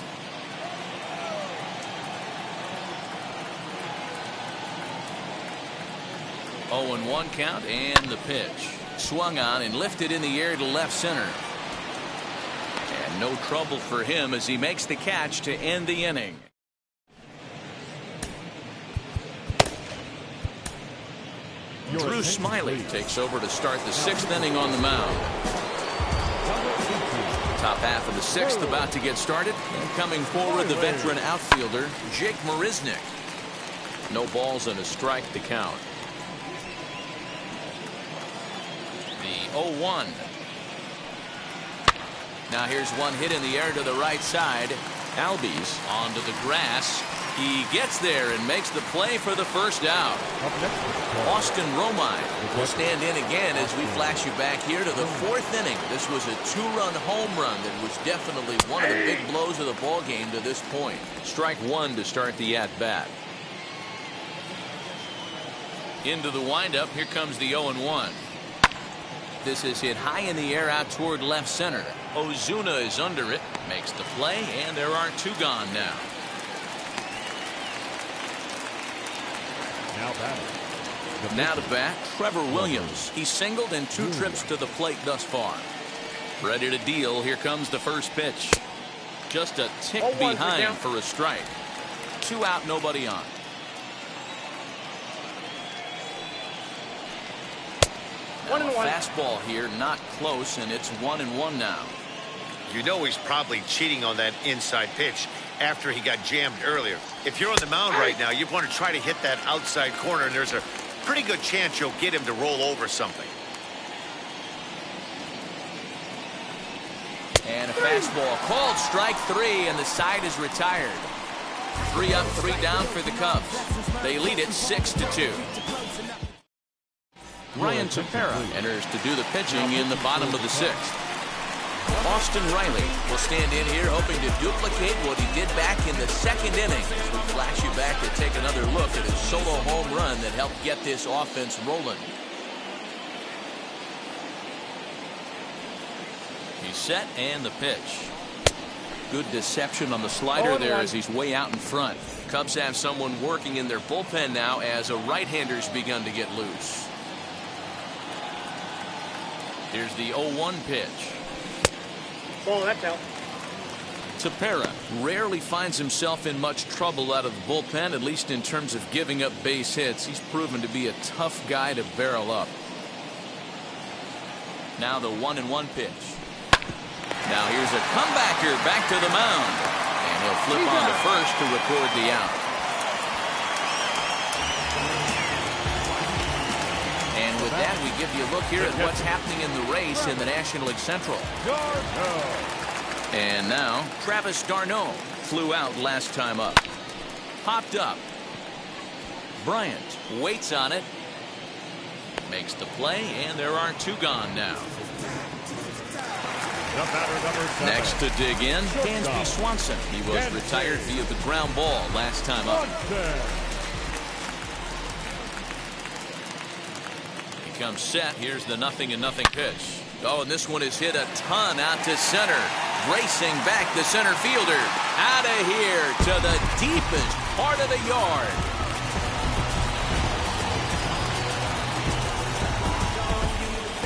Oh, and 1 count, and the pitch. Swung on and lifted in the air to left center. And no trouble for him as he makes the catch to end the inning. Drew Smyly takes over to start the 6th inning on the mound. Top half of the 6th about to get started. And coming forward, the veteran outfielder, Jake Marisnick. No balls and a strike to count. The 0-1. Now here's one hit in the air to the right side. Albies onto the grass. He gets there and makes the play for the first out. Austin Romine will stand in again as we flash you back here to the 4th inning. This was a 2-run home run that was definitely one of the big blows of the ball game to this point. Strike 1 to start the at-bat. Into the windup. Here comes the 0-1. This is hit high in the air out toward left center. Ozuna is under it, makes the play, and there are 2 gone now. Now to bat, Trevor Williams. He singled in 2 trips to the plate thus far. Ready to deal. Here comes the first pitch. Just a tick behind for a strike. 2 out, nobody on. Now a fastball here, not close, and it's 1-1 now. You know he's probably cheating on that inside pitch after he got jammed earlier. If you're on the mound right now, you want to try to hit that outside corner, and there's a pretty good chance you'll get him to roll over something. And a fastball called strike 3, and the side is retired. 3 up, 3 down for the Cubs. They lead it 6-2. Ryan Tepera enters to do the pitching in the bottom of the 6th. Austin Riley will stand in here hoping to duplicate what he did back in the 2nd inning. As we flash you back to take another look at his solo home run that helped get this offense rolling. He's set, and the pitch. Good deception on the slider there as he's way out in front. Cubs have someone working in their bullpen now as a right-hander's begun to get loose. Here's the 0-1 pitch. Oh, that's out. Tepera rarely finds himself in much trouble out of the bullpen, at least in terms of giving up base hits. He's proven to be a tough guy to barrel up. Now the 1-1 pitch. Now here's a comebacker back to the mound. And he'll flip on to first to record the out. And with that, we give you a look here at what's happening in the race in the National League Central. And now, Travis d'Arnaud flew out last time up. Popped up. Bryant waits on it. Makes the play, and there are 2 gone now. Next to dig in, Dansby Swanson. He was retired via the ground ball last time up. He comes set. Here's the 0-0 pitch. Oh, and this one is hit a ton out to center. Racing back the center fielder. Out of here to the deepest part of the yard.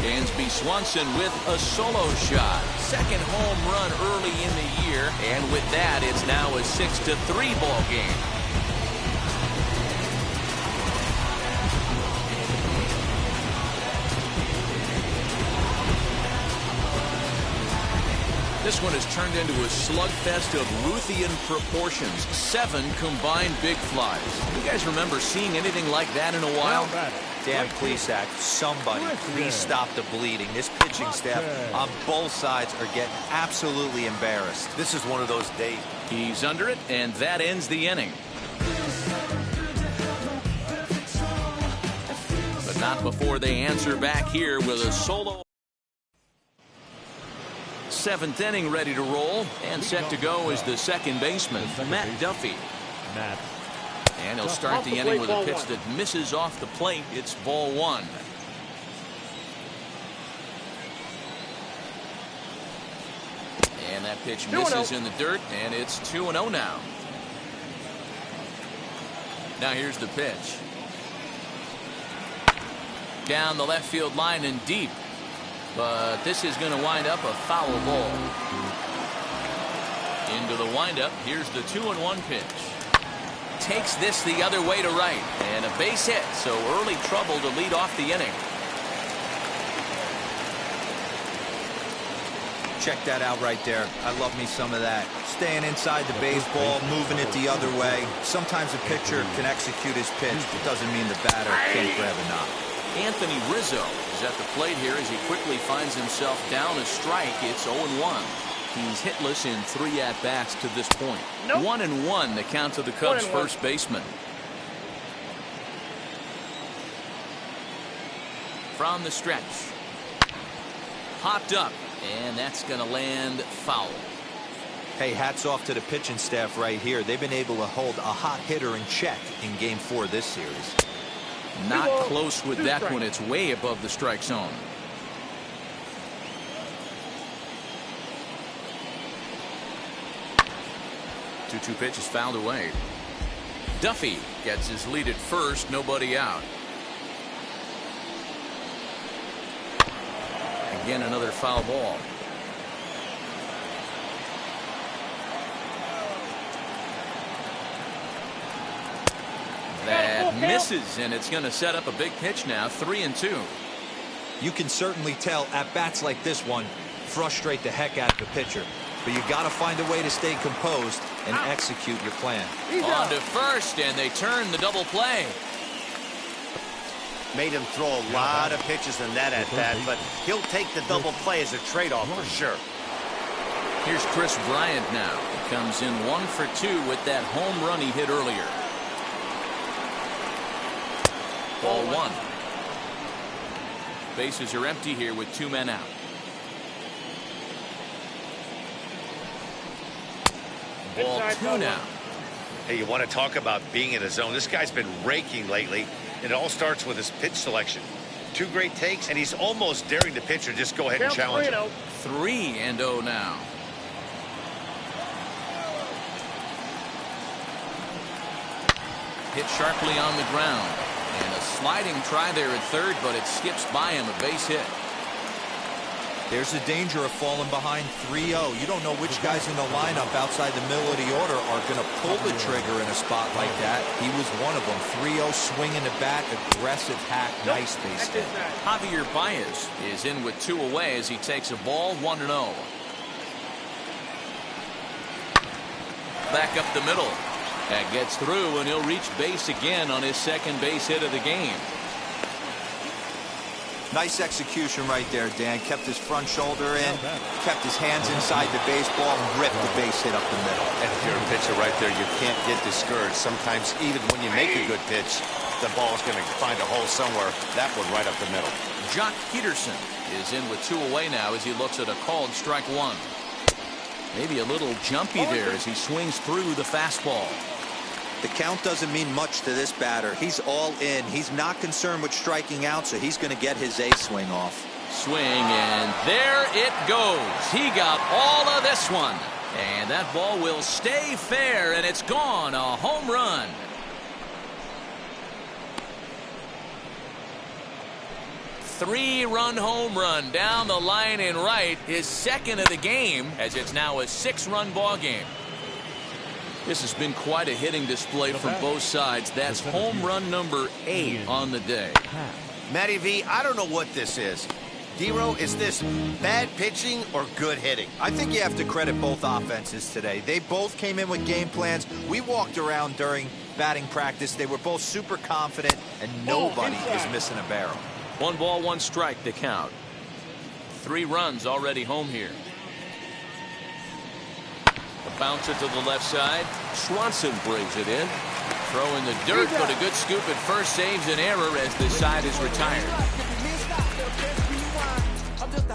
Dansby Swanson with a solo shot. 2nd home run early in the year. And with that, it's now a 6-3 ball game. This one has turned into a slugfest of Ruthian proportions. 7 combined big flies. You guys remember seeing anything like that in a while? Dan Plesac, somebody please stop the bleeding. This pitching staff on both sides are getting absolutely embarrassed. This is one of those days. He's under it, and that ends the inning. But not before they answer back here with a solo. 7th inning ready to roll, and set to go is the second baseman, Matt Duffy. And he'll start the inning with a pitch that misses off the plate. It's ball 1. And that pitch misses in the dirt, and it's 2-0 now. Now here's the pitch. Down the left field line and deep. But this is going to wind up a foul ball. Into the windup. Here's the 2-1 pitch. Takes this the other way to right. And a base hit. So early trouble to lead off the inning. Check that out right there. I love me some of that. Staying inside the baseball, moving it the other way. Sometimes a pitcher can execute his pitch. It doesn't mean the batter can't grab a knock. Anthony Rizzo is at the plate here as he quickly finds himself down a strike. It's 0-1. He's hitless in 3 at-bats to this point. 1-1 the count to the Cubs' first baseman. From the stretch. Hopped up, and that's going to land foul. Hey, hats off to the pitching staff right here. They've been able to hold a hot hitter in check in Game 4 this series. Not close with that one. It's way above the strike zone. Two pitch is fouled away. Duffy gets his lead at first. Nobody out. Again, another foul ball. That misses, and it's going to set up a big pitch now. 3-2. You can certainly tell at bats like this one frustrate the heck out of the pitcher. But you got to find a way to stay composed and execute your plan. On to first, and they turn the double play. Made him throw a lot of pitches in that at-bat, but he'll take the double play as a trade-off for sure. Here's Chris Bryant now. He comes in 1 for 2 with that home run he hit earlier. Ball 1. Bases are empty here with 2 men out. Ball 2 now. Hey, you want to talk about being in a zone? This guy's been raking lately, and it all starts with his pitch selection. 2 great takes, and he's almost daring the pitcher just go ahead and challenge him. 3-0 now. Hit sharply on the ground. And a sliding try there at third, but it skips by him. A base hit. There's the danger of falling behind 3-0. You don't know which guys in the lineup outside the middle of the order are going to pull the trigger in a spot like that. He was one of them. 3-0, swinging the bat, aggressive hack, nice base hit. Javier Baez is in with 2 away as he takes a ball. 1-0. Back up the middle. That gets through, and he'll reach base again on his second base hit of the game. Nice execution right there, Dan. Kept his front shoulder in, kept his hands inside the baseball, and ripped the base hit up the middle. And if you're a pitcher right there, you can't get discouraged. Sometimes even when you make a good pitch, the ball's going to find a hole somewhere. That one right up the middle. Jock Peterson is in with 2 away now as he looks at a called strike 1. Maybe a little jumpy there as he swings through the fastball. The count doesn't mean much to this batter. He's all in. He's not concerned with striking out, so he's going to get his A swing off. Swing, and there it goes. He got all of this one. And that ball will stay fair, and it's gone. A home run. Three-run home run down the line in right. His second of the game, as it's now a 6-run ball game. This has been quite a hitting display from both sides. That's home run number 8 on the day. Matty V, I don't know what this is, D-Row, is this bad pitching or good hitting? I think you have to credit both offenses today. They both came in with game plans. We walked around during batting practice. They were both super confident, and nobody is missing a barrel. 1 ball, 1 strike to count. 3 runs already home here. A bouncer to the left side. Swanson brings it in. Throw in the dirt, but a good scoop at first saves an error as this side is retired.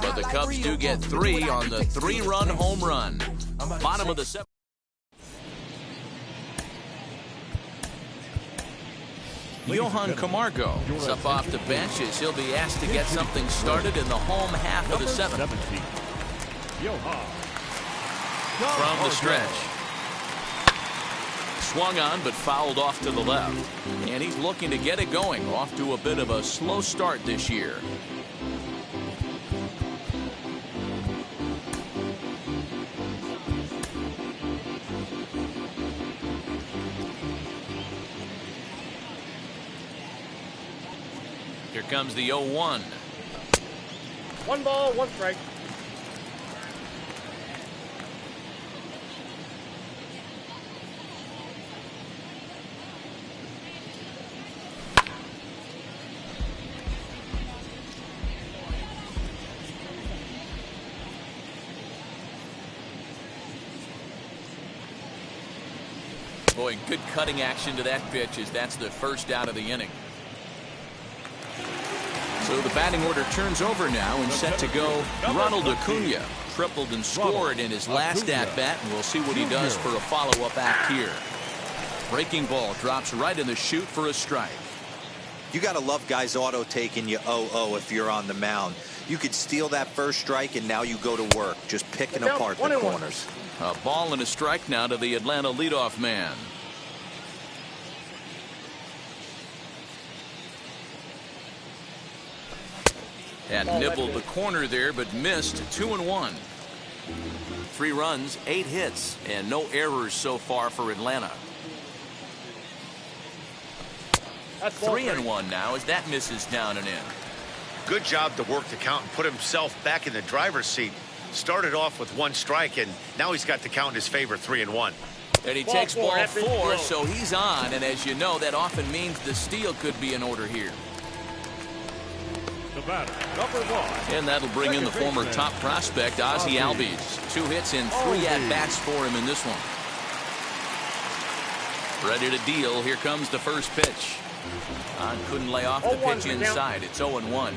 But the Cubs do get 3 on the 3-run home run. Bottom of the 7th. Johan Camargo is up off the bench as he'll be asked to get something started in the home half of the 7th. From the stretch. Swung on but fouled off to the left. And he's looking to get it going. Off to a bit of a slow start this year. Here comes the 0-1. 1 ball, 1 strike. Boy, good cutting action to that pitch as that's the first out of the inning. So the batting order turns over now and set to go. Ronald Acuna tripled and scored in his last at-bat, and we'll see what he does for a follow-up act here. Breaking ball drops right in the chute for a strike. You got to love guys auto taking you 0-0 if you're on the mound. You could steal that first strike, and now you go to work, just picking apart the corners. A ball and a strike now to the Atlanta leadoff man. Had nibbled the corner there, but missed. 2-1. 3 runs, 8 hits, and no errors so far for Atlanta. 3-1 now as that misses down and in. Good job to work the count and put himself back in the driver's seat. Started off with 1 strike, and now he's got the count in his favor, 3-1. And he takes ball 4, so he's on, and as you know, that often means the steal could be in order here. The batter, number 1. And that'll bring in the former top prospect, Ozzie Albies. 2 hits and 3 at-bats for him in this one. Ready to deal. Here comes the first pitch. Couldn't lay off the pitch inside. It's 0-1.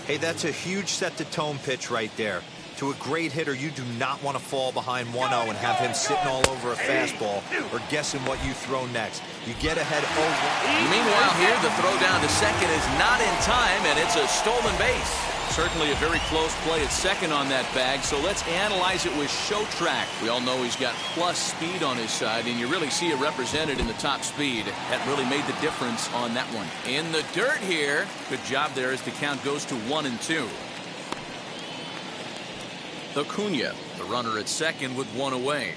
Hey, that's a huge set-the-tone pitch right there. To a great hitter, you do not want to fall behind 1-0 and have him sitting all over a fastball or guessing what you throw next. You get ahead 0-1. Meanwhile here, the throw down to second is not in time, and it's a stolen base. Certainly a very close play at second on that bag, so let's analyze it with Showtrack. We all know he's got plus speed on his side, and you really see it represented in the top speed. That really made the difference on that one. In the dirt here. Good job there as the count goes to 1-2. Acuna, the runner at second with 1 away.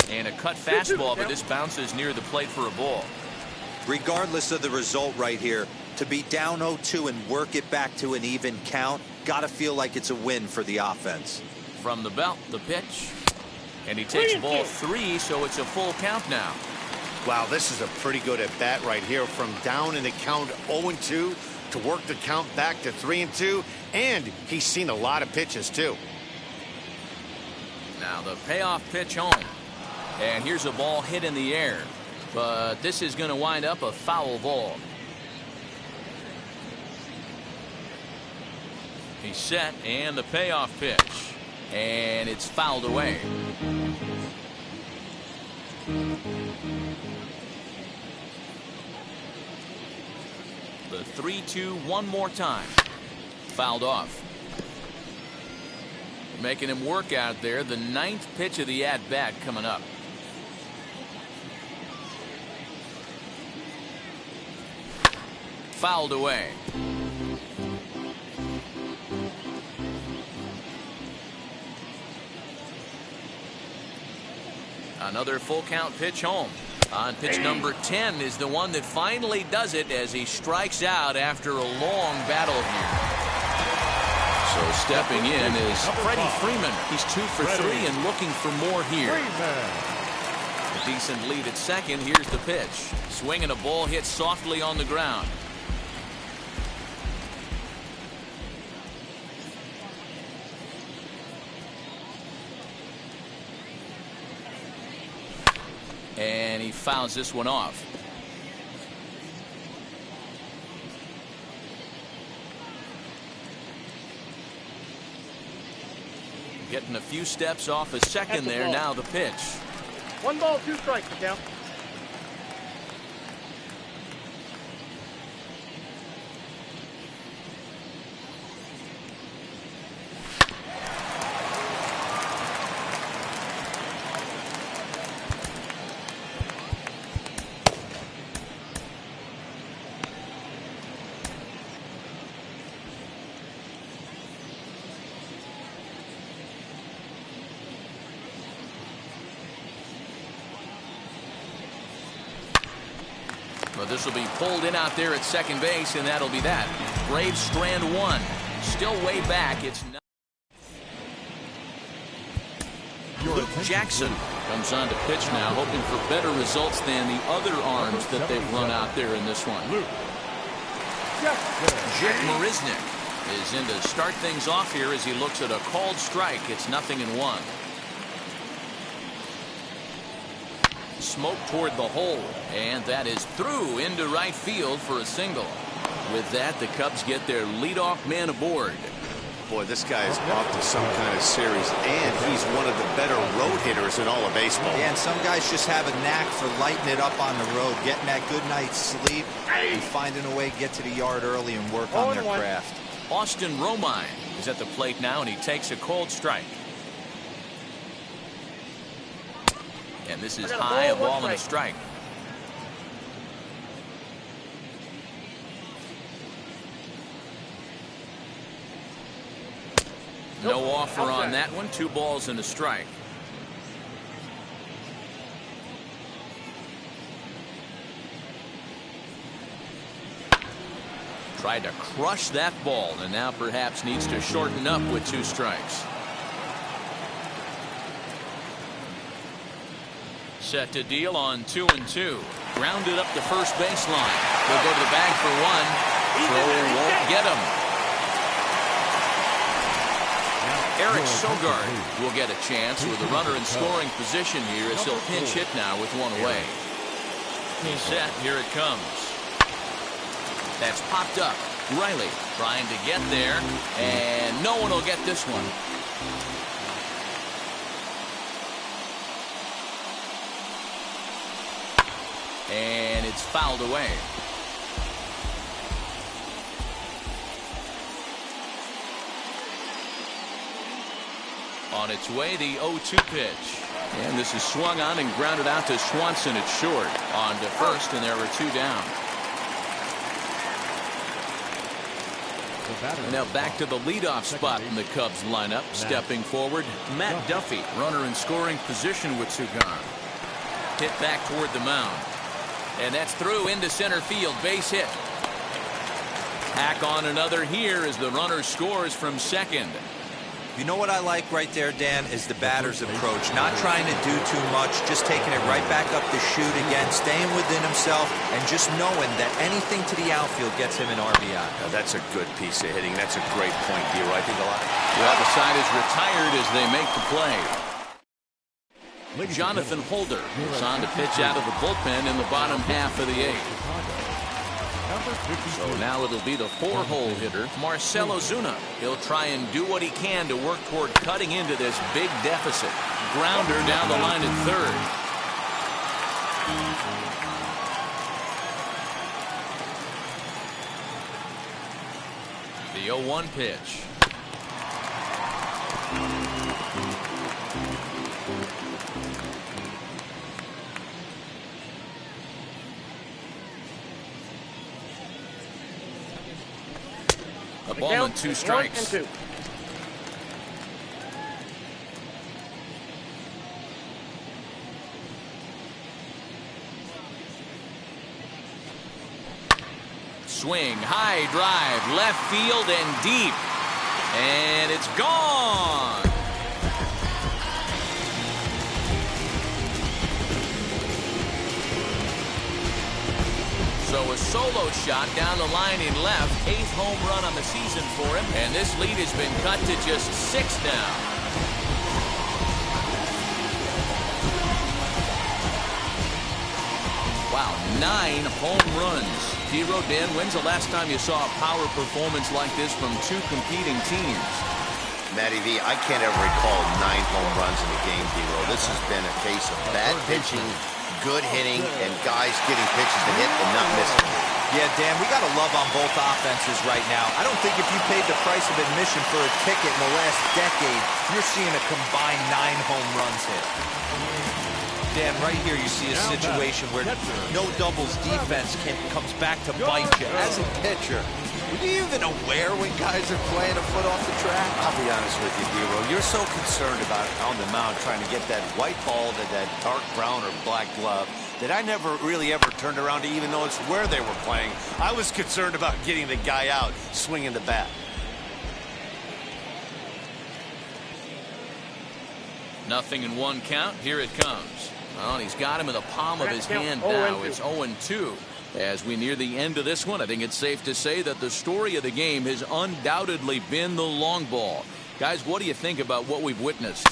And a cut fastball, but this bounces near the plate for a ball. Regardless of the result right here, to be down 0-2 and work it back to an even count, got to feel like it's a win for the offense. From the belt, the pitch. And he takes ball 3, so it's a full count now. Wow, this is a pretty good at-bat right here. From down in the count 0-2 to work the count back to 3-2, and he's seen a lot of pitches too. Now the payoff pitch home, and here's a ball hit in the air, but this is going to wind up a foul ball. He's set, and the payoff pitch, and it's fouled away. The 3-2 one more time. Fouled off. Making him work out there. The 9th pitch of the at-bat coming up. Fouled away. Another full count pitch home. On pitch number 10 is the one that finally does it as he strikes out after a long battle here. So stepping in is Freddie Freeman. He's 2 for 3 and looking for more here. A decent lead at second. Here's the pitch. Swinging a ball hit softly on the ground. And he fouls this one off. Getting a few steps off a second there. Now the pitch. 1 ball, 2 strikes, the count. Well, this will be pulled in out there at second base, and that'll be that. Braves strand 1. Still way back. It's not. Luke Jackson comes on to pitch now, hoping for better results than the other arms that they've run out there in this one. Jake Marisnick is in to start things off here as he looks at a called strike. It's 0-1. Smoke toward the hole, and that is through into right field for a single. With that, the Cubs get their leadoff man aboard. Boy, this guy is off to some kind of series, and he's one of the better road hitters in all of baseball. Yeah, and some guys just have a knack for lighting it up on the road, getting that good night's sleep, and finding a way to get to the yard early and work on their craft. Austin Romine is at the plate now, and he takes a cold strike. And this is high, a ball and a strike. No offer on that one. 2 balls and a strike. Tried to crush that ball, and now perhaps needs to shorten up with 2 strikes. Set to deal on 2-2. Grounded up the first baseline. He'll go to the bag for 1. Throw won't get him. Eric Sogard will get a chance with a runner in scoring position here as he'll pinch hit now with 1 away. He's set. Here it comes. That's popped up. Riley trying to get there, and no one will get this one. And it's fouled away. On its way, the 0-2 pitch. And this is swung on and grounded out to Swanson at short. On to first, and there were 2 down. Now back to the leadoff spot in the Cubs lineup. Stepping forward, Matt Duffy. Runner in scoring position with 2 gone. Hit back toward the mound. And that's through into center field. Base hit. Hack on another here as the runner scores from second. You know what I like right there, Dan, is the batter's approach. Not trying to do too much, just taking it right back up the chute again, staying within himself, and just knowing that anything to the outfield gets him an RBI. Now, that's a good piece of hitting. That's a great point, Gio. I think a lot. Well, the side is retired as they make the play. Jonathan Holder is on to pitch out of the bullpen in the bottom half of the 8th. So now it'll be the 4-hole hitter, Marcell Ozuna. He'll try and do what he can to work toward cutting into this big deficit. Grounder down the line at third. The 0-1 pitch. A ball and 2 strikes. 1-2. swing, high drive, left field and deep. And it's gone. So a solo shot down the line in left, 8th home run on the season for him, and this lead has been cut to just 6 now. Wow, 9 home runs. Hero Dan, when's the last time you saw a power performance like this from 2 competing teams? Matty V, I can't ever recall 9 home runs in a game, Hero. This has been a case of bad pitching, good hitting, and guys getting pitches to hit and not missing. Yeah, Dan, we got to love on both offenses right now. I don't think if you paid the price of admission for a ticket in the last decade, you're seeing a combined 9 home runs hit. Dan, right here you see a situation where no doubles defense comes back to bite you. As a pitcher, are you even aware when guys are playing a foot off the track? I'll be honest with you, Hero. You're so concerned about on the mound trying to get that white ball to that dark brown or black glove that I never really ever turned around to even notice where they were playing. I was concerned about getting the guy out, swinging the bat. Nothing in 1 count. Here it comes. Well, he's got him in the palm of his hand now. It's 0-2. As we near the end of this one, I think it's safe to say that the story of the game has undoubtedly been the long ball. Guys, what do you think about what we've witnessed?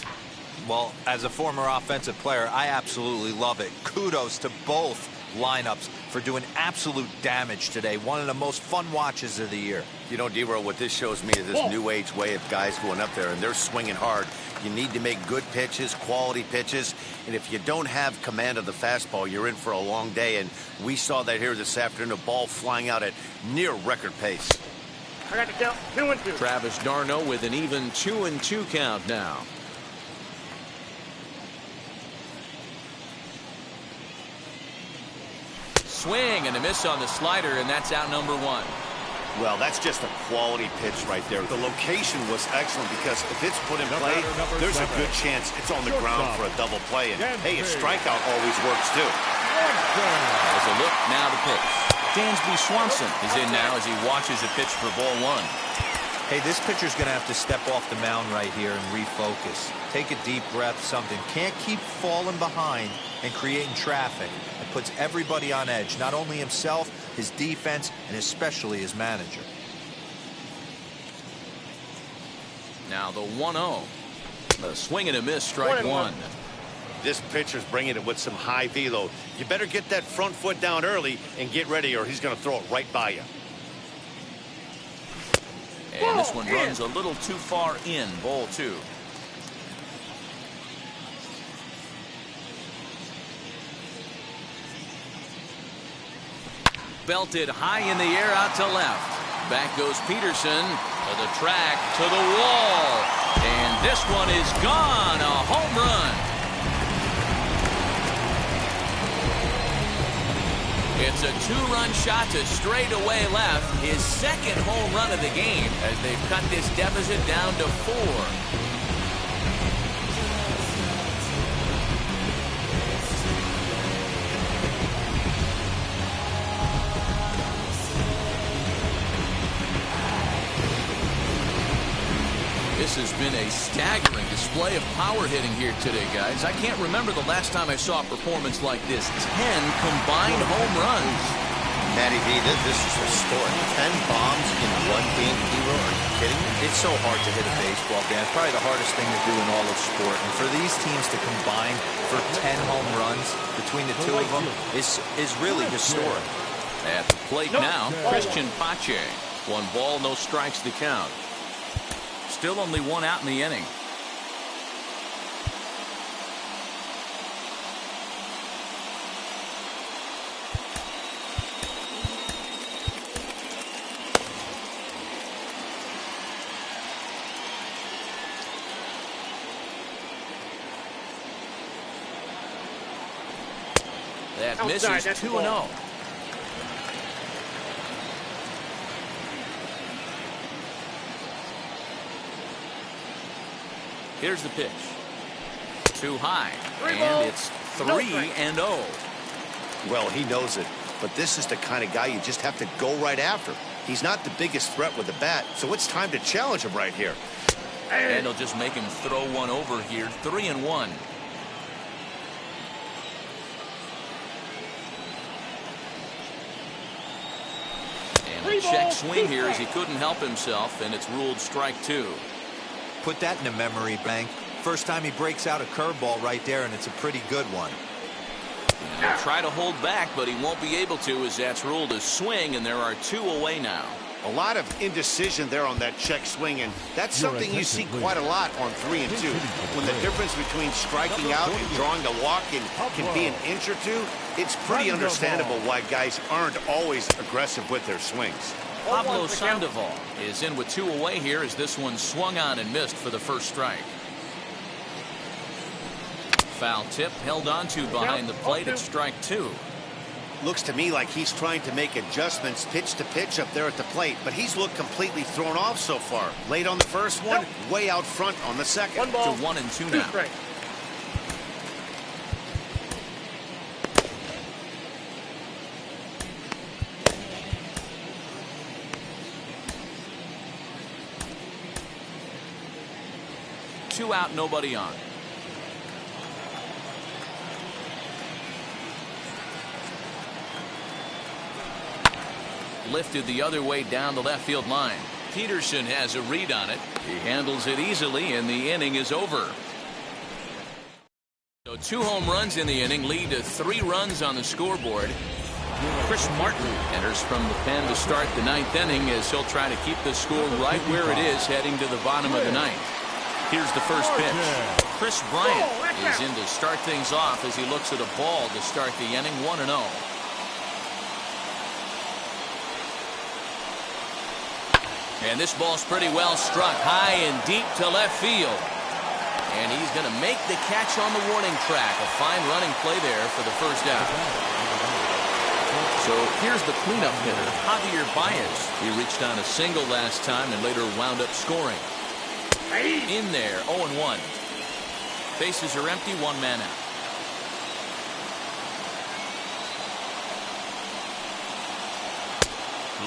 Well, as a former offensive player, I absolutely love it. Kudos to both lineups for doing absolute damage today. One of the most fun watches of the year. You know, D-Row, what this shows me is this new age way of guys going up there, and they're swinging hard. You need to make good pitches, quality pitches, and if you don't have command of the fastball, you're in for a long day, and we saw that here this afternoon, a ball flying out at near record pace. I got the count. 2-2. Travis d'Arnaud with an even 2-2 count now. Swing and a miss on the slider, and that's out number 1. Well, that's just a quality pitch right there. The location was excellent because if it's put in play, there's a good chance it's on the ground for a double play. And hey, a strikeout always works too. As a look now to pitch. Dansby Swanson is in now as he watches a pitch for ball 1. Hey, this pitcher's going to have to step off the mound right here and refocus. Take a deep breath, something. Can't keep falling behind and creating traffic. It puts everybody on edge, not only himself, his defense, and especially his manager. Now the 1-0. A swing and a miss, strike 1. This pitcher's bringing it with some high velo. You better get that front foot down early and get ready or he's going to throw it right by you. And this one runs a little too far in, ball 2. Belted high in the air out to left. Back goes Peterson to the track, to the wall. And this one is gone. A home run. It's a 2-run shot to straightaway left. His 2nd home run of the game as they've cut this deficit down to 4. This has been a staggering display of power hitting here today, guys. I can't remember the last time I saw a performance like this. 10 combined home runs. Matty V, this is historic. 10 bombs in one game, Hero. Are you kidding me? It's so hard to hit a baseball, Dan. It's probably the hardest thing to do in all of sport. And for these teams to combine for 10 home runs between the two of them is really historic. At the plate now, Christian Pache. 1 ball, no strikes to count. Still only 1 out in the inning. That misses. 2-0. Here's the pitch. Too high. And it's 3-0. Well, he knows it. but this is the kind of guy you just have to go right after. He's not the biggest threat with the bat, so it's time to challenge him right here. And he'll just make him throw one over here. 3-1. And the check swing here as he couldn't help himself, and it's ruled strike 2. Put that in the memory bank. First time he breaks out a curveball right there, and it's a pretty good one. And he'll try to hold back, but he won't be able to, as that's ruled a swing, and there are 2 away now. A lot of indecision there on that check swing, and that's something you see quite a lot on 3 and 2. When the difference between striking out and drawing the walk can be an inch or two, it's pretty understandable why guys aren't always aggressive with their swings. Pablo Sandoval is in with 2 away here as this one swung on and missed for the first strike. Foul tip held on to behind the plate at strike 2. Looks to me like he's trying to make adjustments pitch to pitch up there at the plate, but he's looked completely thrown off so far. Late on the first one, way out front on the second. 1 ball, to 1 and 2 2 now. strikes. Two out, nobody on. Lifted the other way down the left field line. Peterson has a read on it. He handles it easily, and the inning is over. So 2 home runs in the inning lead to 3 runs on the scoreboard. Chris Martin enters from the pen to start the 9th inning as he'll try to keep the score right where it is heading to the bottom of the 9th. Here's the first pitch. Chris Bryant is in to start things off as he looks at a ball to start the inning. 1-0. And this ball's pretty well struck high and deep to left field. And he's going to make the catch on the warning track. A fine running play there for the first out. So here's the cleanup hitter, Javier Baez. He reached on a single last time and later wound up scoring. In there, 0-1. Bases are empty, 1 man out.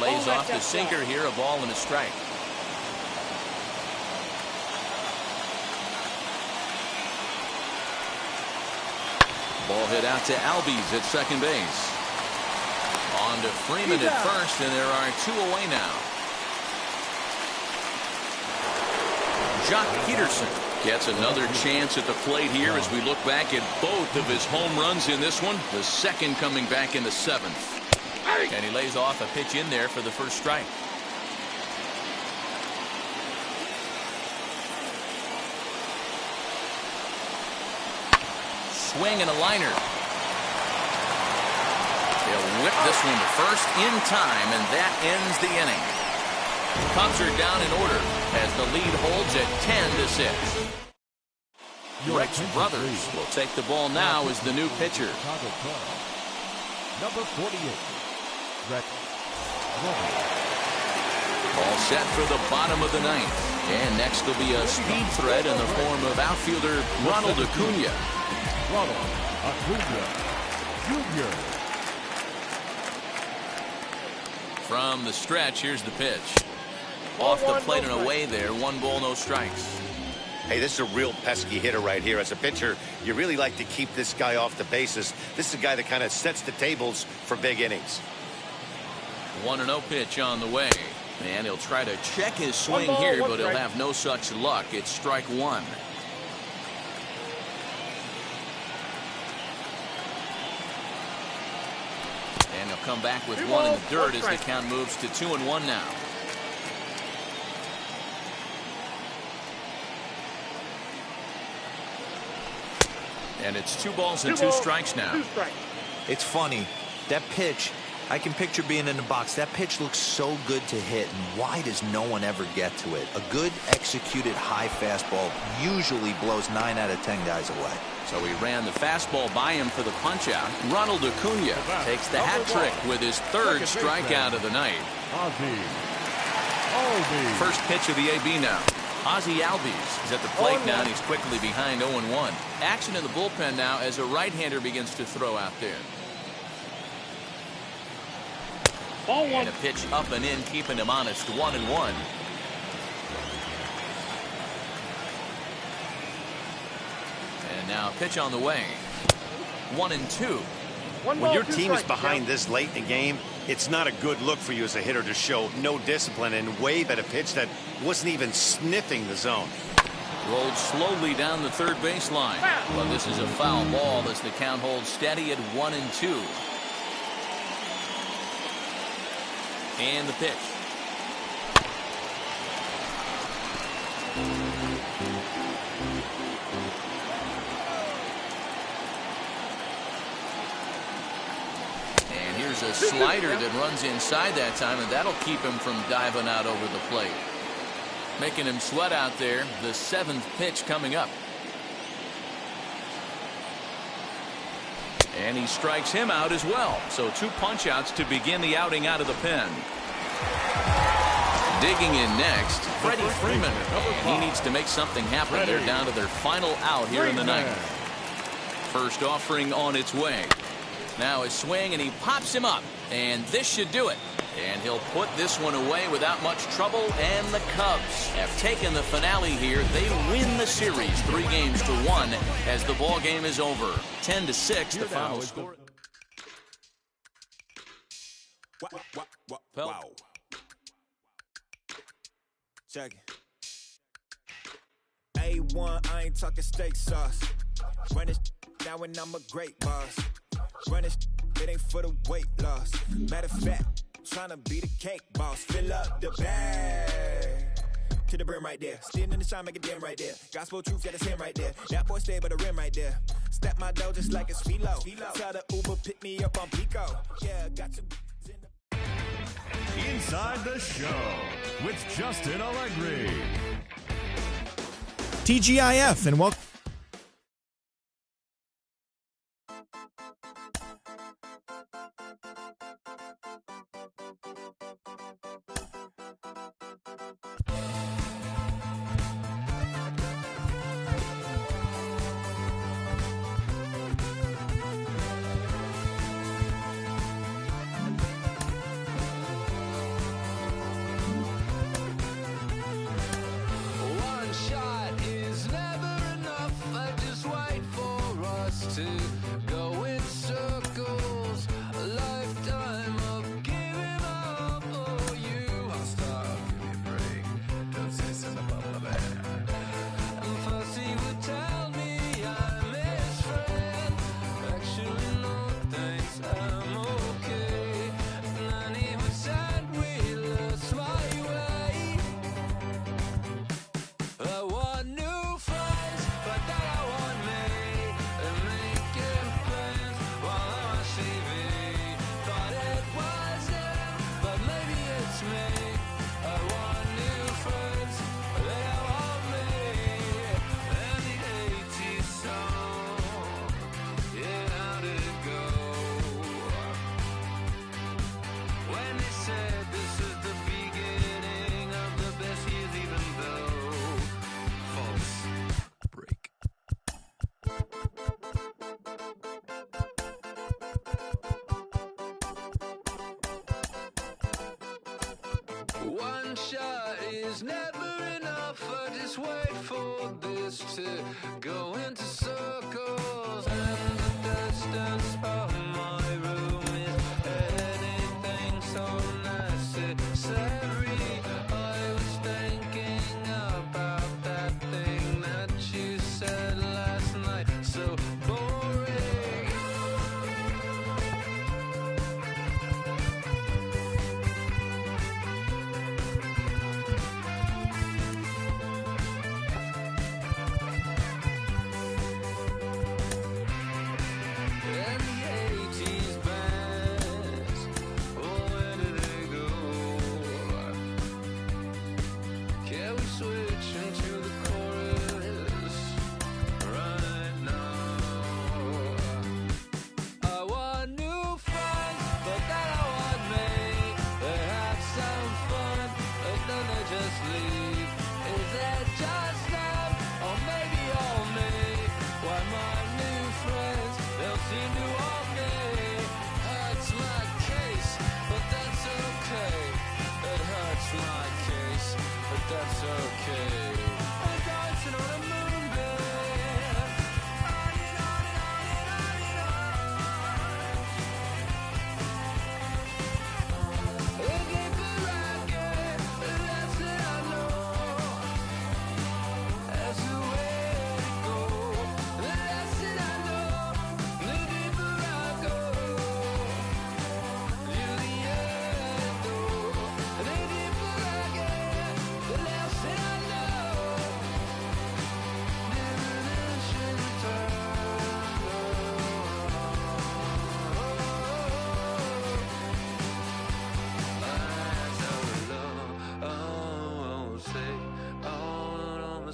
Lays off the sinker here, a ball and a strike. Ball hit out to Albies at second base. On to Freeman at first, and there are 2 away now. Jock Peterson gets another chance at the plate here as we look back at both of his home runs in this one. The second coming back in the 7th. And he lays off a pitch in there for the first strike. Swing and a liner. They'll whip this one to first in time, and that ends the inning. Cubs are down in order as the lead holds at 10-6. Rex Brothers will take the ball now as the new pitcher. Number 48, Rex Brothers. All set for the bottom of the 9th. And next will be a speed threat in the form of outfielder Ronald Acuna. Ronald Acuna Jr. From the stretch, here's the pitch. Off the plate and away there. 1 ball, no strikes. Hey, this is a real pesky hitter right here. As a pitcher, you really like to keep this guy off the bases. This is a guy that kind of sets the tables for big innings. 1-0 pitch on the way. And he'll try to check his swing here, but he'll have no such luck. It's strike 1. And he'll come back with 1 in the dirt as the count moves to 2-1 now. And it's 2 balls and 2 strikes now. It's funny. That pitch, I can picture being in the box. That pitch looks so good to hit, and why does no one ever get to it? A good executed high fastball usually blows 9 out of 10 guys away. So he ran the fastball by him for the punch-out. Ronald Acuna takes the hat trick with his 3rd strikeout of the night. First pitch of the AB now. Ozzie Albies is at the plate now, and he's quickly behind 0-1. Action in the bullpen now as a right-hander begins to throw out there. Ball one. And a pitch up and in, keeping him honest, 1-1. And now pitch on the way. 1-2. When your team is behind this late in the game, it's not a good look for you as a hitter to show no discipline and wave at a pitch that wasn't even sniffing the zone. Rolled slowly down the third baseline. But this is a foul ball as the count holds steady at 1-2. And the pitch. And here's a slider that runs inside that time, and that'll keep him from diving out over the plate. Making him sweat out there. The 7th pitch coming up. And he strikes him out as well. So 2 punch-outs to begin the outing out of the pen. Digging in next, Freddie Freeman. And he needs to make something happen. They're down to their final out here in the 9th. First offering on its way. Now a swing, and he pops him up. And this should do it. And he'll put this one away without much trouble. And the Cubs have taken the finale here. They win the series 3-1 as the ball game is over. 10-6, the final score. Wow. Check it. A1, I ain't talking steak sauce. Run this now and I'm a great boss. Run this, it ain't for the weight loss. Matter of fact, tryna be the cake boss. Fill up the bag to the brim right there. Standing in the shine, make a dim right there. Gospel truth, yeah, that's him right there. That boy stay by the rim right there. Step my dough just like it's philo. Tell the Uber pick me up on Pico. Yeah, got to. Inside the Show with Justin Allegri. TGIF and welcome. One shot is never enough. I just wait for this to go into circles. And the distance of my room is anything so necessary. I was thinking about that thing that you said last night. So boring.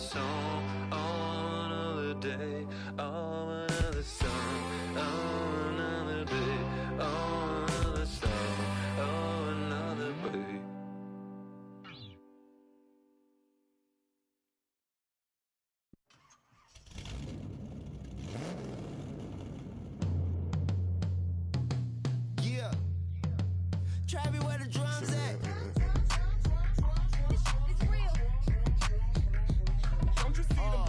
song, oh, another day, oh, another song, oh, another day, oh, another song, oh, another day. Yeah. Travis, where the drums at? It's real. Don't you see them?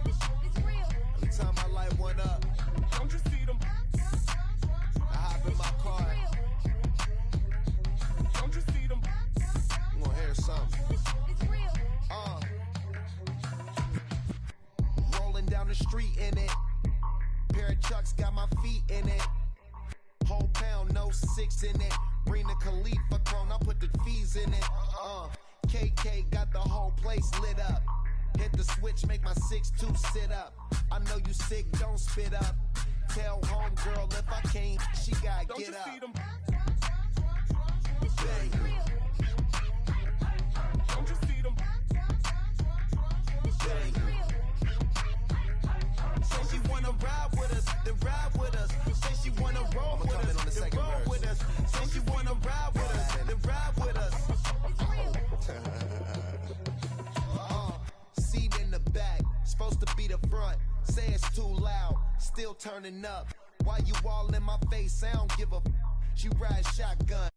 It's real. Every time I light one up, don't you see them? I hop in my car. Don't you see them? I'm gonna hear something. It's real. Rolling down the street in it. Pair of Chucks got my feet in it. Whole pound, no 6 in it. Bring the Khalifa clone, I put the fees in it. KK got the whole place lit up. Hit the switch, make my 6'2" sit up. I know you sick, don't spit up. Tell homegirl if I can't, she gotta Don't get you up. see them? Bang. Don't you see them? Bang. Say she wanna ride with us, then ride with us. Say she wanna roll with us, then roll with us. Say she wanna ride with us, then ride with us. Seat in the back, supposed to be the front. Say it's too loud, still turning up. Why you all in my face? I don't give a. She ride shotgun.